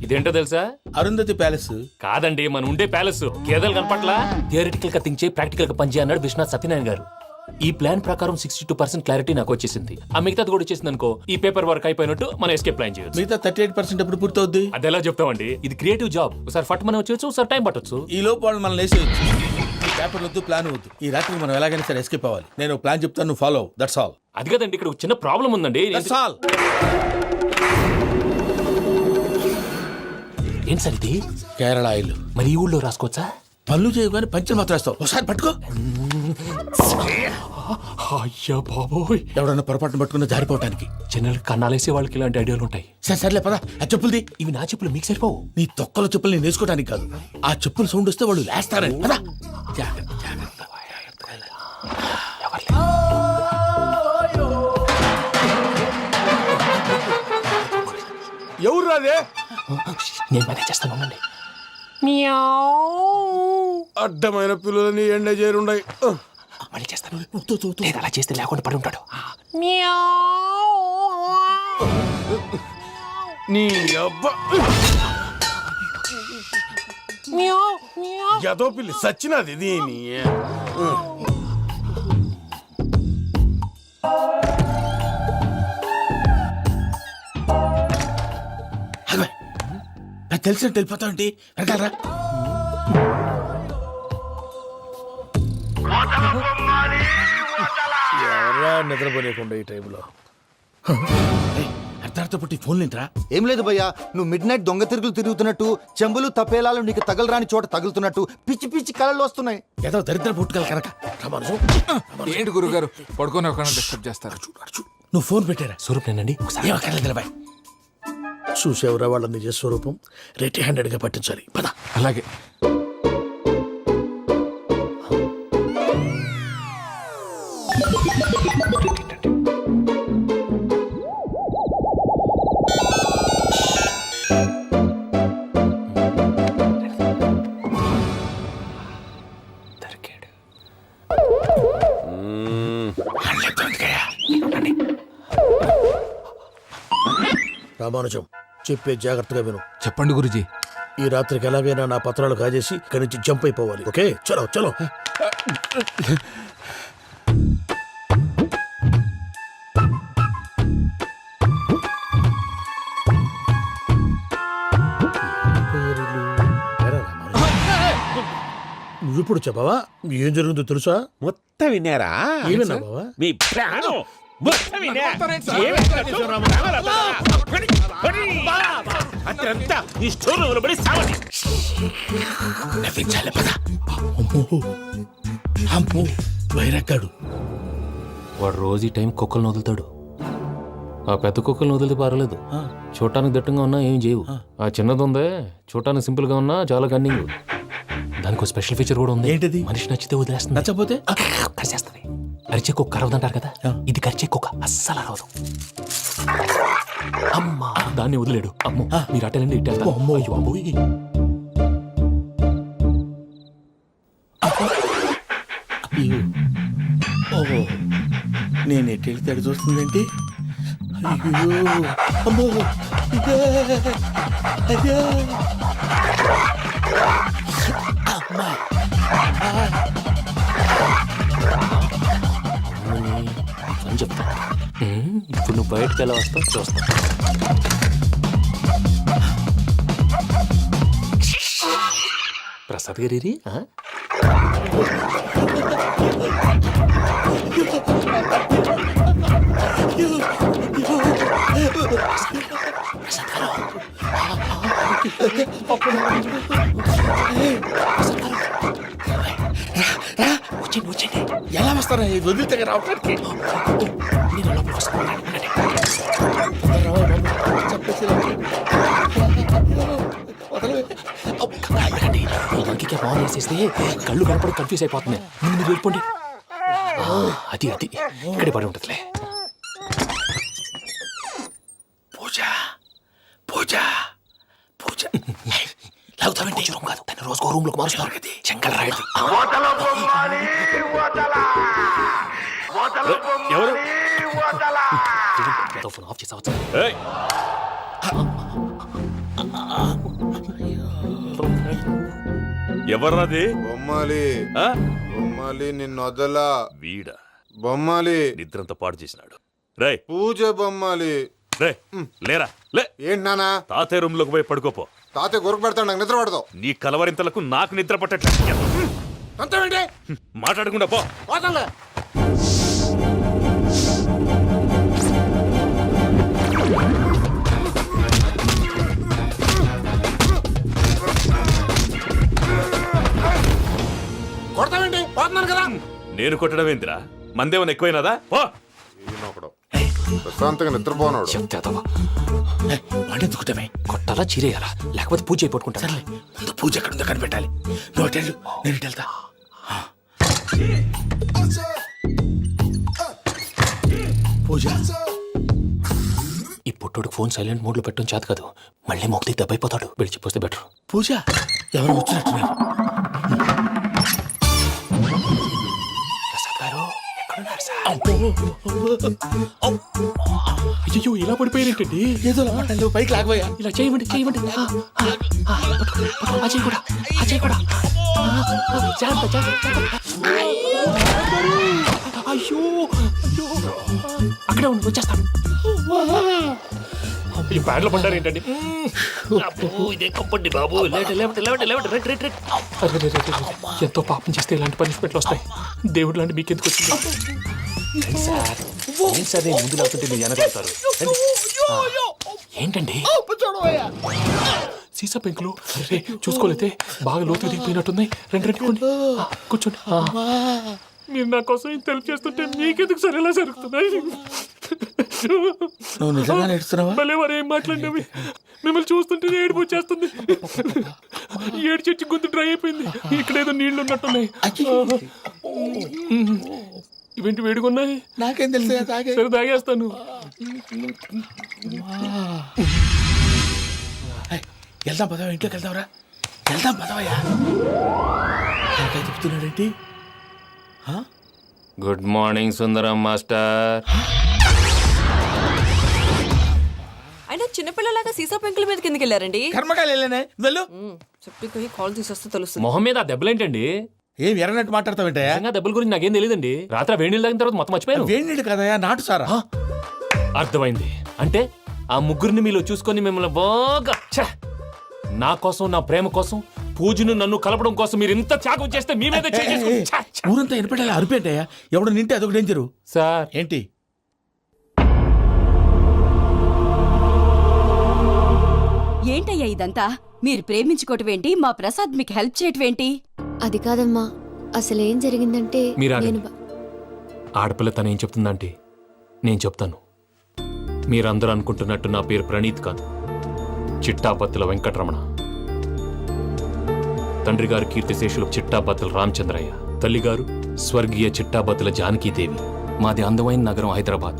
F: ఇదేంటో తెలుసా?
C: అరుంధతి ప్యాలెస్
F: కాదండి, మన ఉండే ప్యాలెస్. గేదెలు కనపట్లా? థియరిటికల్ గా థింక్ చేయి, ప్రాక్టికల్ గా పనిచేయి అన్నాడు విశ్వనాథ్ సత్యనారాయణ గారు. ఈ ప్లాన్ ప్రకారం 62% క్లారిటీ నాకు వచ్చేసింది. ఆ మిగతాది కూడా వచ్చేసింది అనుకో, ఈ పేపర్ వర్క్ అయిపోయినట్టు మనం ఎస్కేప్ ప్లాన్ చేయొచ్చు.
C: మిగతా 38% ఎప్పుడు పూర్తవుద్ది?
F: అది ఎలా చెప్తామండి? ఇది క్రియేటివ్ జాబ్. ఒకసారి ఫట్ మనం వచ్చేయచ్చు, ఒకసారి టైం పట్టొచ్చు.
C: ఈ లోపు వాళ్ళు మనం లేసేయచ్చు. ఈ పేపర్ వద్దు, ప్లాన్ వద్దు. ఈ రాత్రి మనం ఎలాగైనా సరే ఎస్కేప్ అవ్వాలి. నేను ప్లాన్ చెప్తాను, నువ్వు ఫాలో. That's all.
F: అది కదండి, ఇక్కడ ఒక చిన్న ప్రాబ్లం ఉందండి.
C: That's all.
F: ఏంటి సార్ ఇది?
C: కేరళ ఆయిల్.
F: మరి ఈ ఊళ్ళో రాసుకోవచ్చా?
C: పనులు చేయవు కానీ పంచలు మాత్రం వేస్తావు. ఒకసారి పట్టుకో.
F: అయ్యా బాబోయ్,
C: ఎవడన్నా పొరపాటున పట్టుకున్న జారిపోవటానికి.
F: జనరల్ కన్నాలేసే వాళ్ళకి ఇలాంటి ఐడియాలు ఉంటాయి.
C: సర్లే పదా, ఆ చెప్పులది.
F: ఇవి నా చెప్పులు, మీకు సరిపోవు.
C: నీ తొక్కల చెప్పులు నేను వేసుకోవడానికి కాదు, ఆ చెప్పులు సౌండ్ వస్తే వాళ్ళు లేస్తారని. పదా. జాగ్రత్త, జాగ్రత్త.
Q: ఎవరు రాదే?
F: నేను మేనేజ్ చేస్తాను, ఉండండి.
Q: అడ్డమైన పిల్లలని ఎండ చేరుండయి.
F: మళ్ళీ చేస్తాను. లేదు, అలా చేస్తే లేకుండా పడి ఉంటాడు.
Q: నీ అబ్బా ఎదో పిల్లి సచ్చినది దీని.
C: నాకు తెలిసినట్టు వెళ్ళిపోతావంటి. వెనకాలరా.
Q: ఎవరా నిద్రపోలేకుండా ఈ టైంలో?
C: అర్ధార్థ పుట్టి ఫోన్ లేంట్రా.
D: ఏం లేదు భయ్యా, నువ్వు మిడ్ నైట్ దొంగ తిరుగులు తిరుగుతున్నట్టు, చెంబులు తపేలాలు నీకు తగలరాని చోట తగులుతున్నట్టు పిచ్చి పిచ్చి కళలు వస్తున్నాయి.
C: ఏదో దరిద్ర పుట్టుకల కనుక.
R: ఏంటి గురుగారు పడుకొని ఒక డిస్టర్బ్ చేస్తారు?
C: నువ్వు ఫోన్ పెట్టారా?
F: స్వరూపేనండి, ఒకసారి
Q: చూసేవరా వాళ్ళ నిజ స్వరూపం. రెట్టి హ్యాండెడ్ గా పట్టించాలి. పద.
R: అలాగే.
Q: రామానుజం, చెప్పే జాగ్రత్తగా విను.
R: చెప్పండి గురుజీ.
Q: ఈ రాత్రికి ఎలాగైనా నా పత్రాలు కాజేసి ఇక్కడి నుంచి జంప్ అయిపోవాలి. ఓకే, చలో చలో. నువ్విప్పుడు చెప్పవా ఏం జరుగుతుందో తెలుసా?
E: మొత్తం విన్నారా?
Q: ఏమన్నా బావా?
E: మీ ప్రాణం మొత్తం విన్నా. అత్యంతా ఈ స్టోర్ రూమ్లో పడి సావండి.
C: నవ్వించాలి. పద. అమ్మో, అమ్మో, వైరక్కాడు.
F: వాడు రోజు ఈ టైం కుక్కలను వదులుతాడు. ఆ పెద్ద కుక్కలను వదిలితే పర్వాలేదు, చూడటానికి దట్టంగా ఉన్నా ఏం చేయవు. ఆ చిన్నది ఉందే, చూడటానికి సింపుల్ గా ఉన్నా చాలా కన్నింగ్. దానికి స్పెషల్ ఫీచర్ కూడా ఉంది.
C: ఏంటిది?
F: మనిషి నచ్చితే వదిలేస్తుంది,
C: నచ్చపోతే
F: కరిచేస్తుంది. అరిచే కుక్క అరవదంటారు కదా, ఇది కరిచే కుక్క అస్సలు అరవదు. అమ్మా, దాన్ని వదిలేడు. అమ్మో, మీరు అటెండి ఇటు వెళ్తారు. అమ్మో, అయ్యో అమ్మోయ్.
C: ఓహో, నేను ఎటు వెళ్తాడు చూస్తుందేంటి? అయ్యో, అమ్మో, ఇదే, అదే.
F: అని చెప్తా. ఇప్పుడు నువ్వు బయటకు ఎలా వస్తావు చూస్తా. ప్రసాద్ గారి
C: వచ్చేయండి. ఎలా వస్తారా వదిలితే రావడానికి?
F: నేను లోపలికి వస్తాను. ఇంకే బాగా వేసేస్తే కళ్ళు కనపడి కన్ఫ్యూజ్ అయిపోతున్నాయి. ముందు మీరు వెళ్ళిపోండి. అది అది ఇక్కడే పడి ఉంటుందిలే. పూజ పూజ పూజ లాగుతామంటే రూమ్ కాదు, తను రోజుకో రూమ్ లోకి మారుస్తున్నారు కదా. చెంగల్ రాయడు.
E: ఎవరు?
F: ఫోన్ ఆఫ్ చేసావచ్చు.
E: ఎవర్రాది?
S: బొమ్మాలి బొమ్మాలి నిన్ను వదలా.
E: వీడా
S: బొమ్మాలి
E: నిద్రంతా పాడు చేసినాడు. రే
S: పూజ బొమ్మాలి.
E: రే లేరా లే.
S: ఏంటి నానా?
E: తాతయ్య రూమ్ లోకి పోయి పడుకోపో.
S: తాతయ్య గురకు పెడతాడు, నాకు నిద్ర పడతావు.
E: నీ కలవరింతలకు నాకు నిద్ర పట్టట్లేదు.
S: అంతేంటి?
E: మాట్లాడకుండా పో.
S: పోతాలే. కొడతావేంటి? పోతున్నాను కదా.
E: నేను కొట్టడం ఏందిరా? మందేమన్నా ఎక్కువైనదా? పో.
S: ప్రశాంతంగా నిద్రపోనాడు.
F: వాడెందుకుంటామే? కొట్టాలా చీరేయాలా? లేకపోతే పూజ అయిపోట్టుకుంటా. సరే ముందు పూజ ఎక్కడ ఉందో కనిపెట్టాలి. నువ్వు అటెళ్ళు, నేను ఇటు వెళ్తా. పూజ ఈ పుట్టోడికి ఫోన్ సైలెంట్ మోడ్ లో పెట్టడం చేత కాదు. మళ్ళీ మొక్కి దెబ్బైపోతాడు. విడిచిపోతే బెటర్. పూజ ఎవరు వచ్చినట్టున్నారు? ప్రసాద్ గారు ఎక్కడున్నారు సార్? అయ్యో ఇలా పడిపోయినట్టండి. ఏదో మాటలు పైకి లాగబోయా. ఇలా చేయమండి చేయమండి. అజయ్ కూడా అజయ్ కూడా జాగ్రత్త జాగ్రత్త. అయ్యో అయ్యో అక్కడే ఉండి వచ్చేస్తాను. ఈ బ్యాగ్లో పడ్డారు ఏంటండి? ఇదే కప్పండి బాబు. ఎంతో పాపం చేస్తే ఇలాంటి పనిష్మెంట్లు వస్తాయి. దేవుడు లాంటి మీకెందుకు వచ్చింది సార్? ఏం సార్ నేను ముందు లేకుంటే మీరు వెనకాడతారు. ఏంటండి సీసా పెంకులు? అరే చూసుకోలేతే బాగా లోతుగా దిగిపోయినట్టున్నాయి. రెండు రెండు కూర్చోండి. మీరు నా కోసం ఇంత హెల్ప్ చేస్తుంటే మీకెందుకు సరే ఎలా జరుగుతున్నాయి?
C: నువ్వు నిజంగా నేర్చుతున్నావా?
F: భలే వారు ఏం మాట్లాడినవి. మిమ్మల్ని చూస్తుంటే ఏడుపు వచ్చేస్తుంది. ఏడు చెట్టు గొంతు డ్రై అయిపోయింది. ఇక్కడ ఏదో నీళ్లు ఉన్నట్టున్నాయి. ఇవేంటి వేడుకున్నాయి?
C: నాకేం తెలుసు.
F: సరే తాగేస్తాను.
C: వెళ్దాం పదవా, ఇంట్లోకి వెళ్దాంరా. వెళ్దాం పదవయ్యా. నాకై చెప్తున్నాడేంటి?
F: Good morning Sundaram master.
J: అయినా చిన్నపిల్లలాగా సీసా పెంకుల మీద కిందకి వెళ్ళారండి.
C: కర్మకాయలు వెళ్ళానే. వెళ్ళు.
J: చెప్పి కాల్ తీసేస్తే తెలుస్తుంది.
F: మొహం మీద ఆ దెబ్బలేంటండి?
C: ఏం ఎర్రనట్టు మాట్లాడతావేంటయా?
F: దెబ్బల గురించి నాకేం తెలియదండి. రాత్రి వేడి నీళ్ళు తాగిన తర్వాత మొత్తం మర్చిపోయాను.
C: వేడి నీళ్ళు కదయా, నాటు సారా.
F: అర్థమైంది. అంటే ఆ ముగ్గురిని మీలో చూసుకొని మిమ్మల్ని బాగా నా కోసం నా ప్రేమ కోసం పూజను నన్ను కలపడం కోసం మీరు ఇంత త్యాగం చేస్తే మీ మీద
C: ఊరంతా ఎనపెట్టాలి అరిపేటయా. ఎవడు నింటే అదొక డేంజరు
F: సార్.
C: ఏంటి?
K: ఏంటయ్యా ఇదంతా? మీరు ప్రేమించుకోవటం ఏంటి? మా ప్రసాద్ మీకు హెల్ప్ చేయటం ఏంటి?
A: అది కాదమ్మా, అసలేం జరిగిందంటే
F: ఆడపిల్ల తను ఏం చెప్తుందంటే నేను చెప్తాను. మీరందరూ అనుకుంటున్నట్టు నా పేరు ప్రణీత్ కాదు, చిట్టాపత్తుల వెంకటరమణ. తండ్రి గారు కీర్తిశేషులు చిట్టాపత్తుల రామచంద్రయ్య, తల్లిగారు స్వర్గీయ చిట్టాపత్తుల జానకీదేవి. మాది అందమైన నగరం హైదరాబాద్.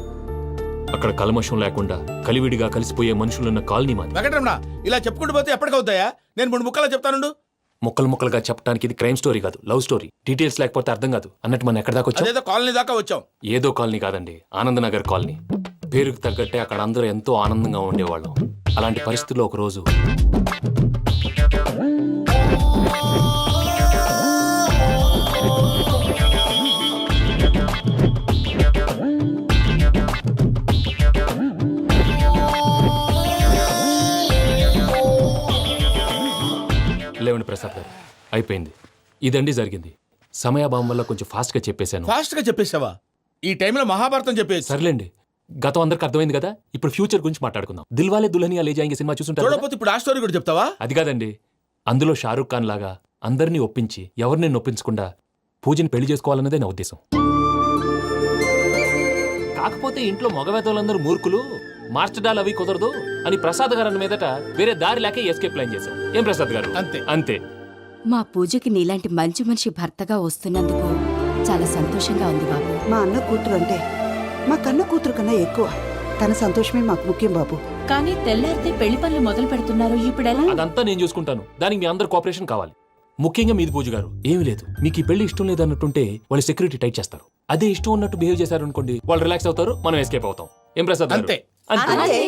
F: అక్కడ కల్మషం లేకుండా కలివిడిగా కలిసిపోయే మనుషులున్న కాలనీ మాది.
C: వెంకటరమణ ఇలా చెప్పుకుంటూ పోతే ఎప్పటికవుతాయా? నేను 3 ముక్కలా చెప్తానుండు.
F: ముక్కలు ముక్కలుగా చెప్పడానికి ఇది క్రైమ్ స్టోరీ కాదు, లవ్ స్టోరీ. డీటెయిల్స్ లేకపోతే అర్థం కాదు. అన్నట్టు మనం ఎక్కడ దాకా వచ్చాం?
C: అదేదో కాలనీ దాకా వచ్చాం.
F: ఏదో కాలనీ కాదండి, ఆనందనగర్ కాలనీ. పేరుకు తగ్గట్టే అక్కడ అందరూ ఎంతో ఆనందంగా ఉండేవాళ్ళం. అలాంటి పరిస్థితుల్లో ఒకరోజు ప్రసాద్ గారు అయిపోయింది. ఇదండి జరిగింది. సమయాభావం వల్ల కొంచెం ఫాస్ట్గా చెప్పేశాను.
C: ఫాస్ట్ గా చెప్పేసావా? ఈ టైంలో మహాభారతం చెప్పేసి
F: సర్లేండి, గతం అందరికి అర్థమైంది కదా. ఇప్పుడు ఫ్యూచర్ గురించి మాట్లాడుకుందాం. దిల్వాలే దుల్హనియా లే జాయేంగే సినిమా చూసుంటారు కదా?
C: చూడకపోతే ఇప్పుడు ఆ స్టోరీ కూడా చెప్తావా?
F: అది కాదండి, అందులో షారూక్ ఖాన్ లాగా అందరినీ ఒప్పించి ఎవరిని నొప్పించకుండా పూజని పెళ్లి చేసుకోవాలన్నదే నా ఉద్దేశం. కాకపోతే ఇంట్లో మగవేతలందరూ మూర్ఖులు, మార్చడాలు అవి కుదరదు అని ప్రసాద్ గారు అన్న మీదట వేరే దారి లేక ఎస్కేప్ ప్లాన్ చేశాం. ఏం ప్రసాద్ గారు?
C: అంతే
F: అంతే.
K: మా పూజకి నీలాంటి మంచి మనిషి భర్తగా వస్తున్నందుకు చాలా సంతోషంగా ఉంది బాబు.
O: మా అన్న కూతురు అంటే మా కన్న కూతురు కన్నా ఎక్కువ. తన సంతోషమే మాకు ముఖ్యం బాబు.
K: కానీ తెల్లారితే పెళ్లి పనులు మొదలు పెడుతున్నారు, ఇప్పుడెలా?
F: అదంతా నేను చూసుకుంటాను. దానికి మీ అందరు కోఆపరేషన్ కావాలి. ముఖ్యంగా మీది పూజ గారు. ఏమీ లేదు, మీకు ఈ పెళ్లి ఇష్టం లేదు అన్నట్టుంటే వాళ్ళు సెక్యూరిటీ టైట్ చేస్తారు. అదే ఇష్టం ఉన్నట్టు బిహేవ్ చేశారు అనుకోండి, వాళ్ళు రిలాక్స్ అవుతారు, మనం ఎస్కేప్ అవుతాం. ఏం ప్రసాద్ గారు?
C: అంతే.
F: అంతే.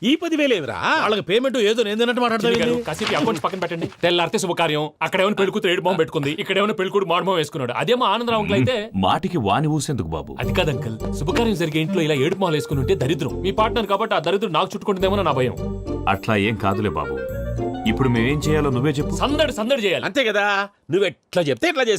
E: ఈ 10,000 ఏమిరా?
C: వాళ్ళకి పేమెంట్ ఏదో నేను తిన్నట్టు
F: చిన్ని గారు,
C: మాట్లాడతాను.
F: కాసేపు అకౌంట్స్ పక్కన పెట్టండి. తెల్లారితే శుభకార్యం, అక్కడేమో పెళ్లి కూతురు ఏడు బాంబు పెట్టుకుంది, ఇక్కడేమో పెళ్లి కూతురు మాడు బాంబు వేసుకున్నాడు. అదేమో ఆనందరావు అంకుల్ అయితే
M: మాటికి వాని ఊసేందుకు బాబు?
F: అది కాదు అంకుల్, శుభకార్యం జరిగే ఇంట్లో ఇలా ఏడు మాలు వేసుకుని ఉంటే దరిద్రం. మీ పార్ట్నర్ కాబట్టి ఆ దరిద్రం నాకు చుట్టుకుంటుందేమో నా భయం.
M: అట్లా ఏం కాదులే బాబు. ఇప్పుడు మేమేం చేయాలో నువ్వే చెప్పు.
F: సందడి సందడి చేయాలి.
E: అంతే కదా, నువ్వు ఎట్లా చెప్తే ఎట్లా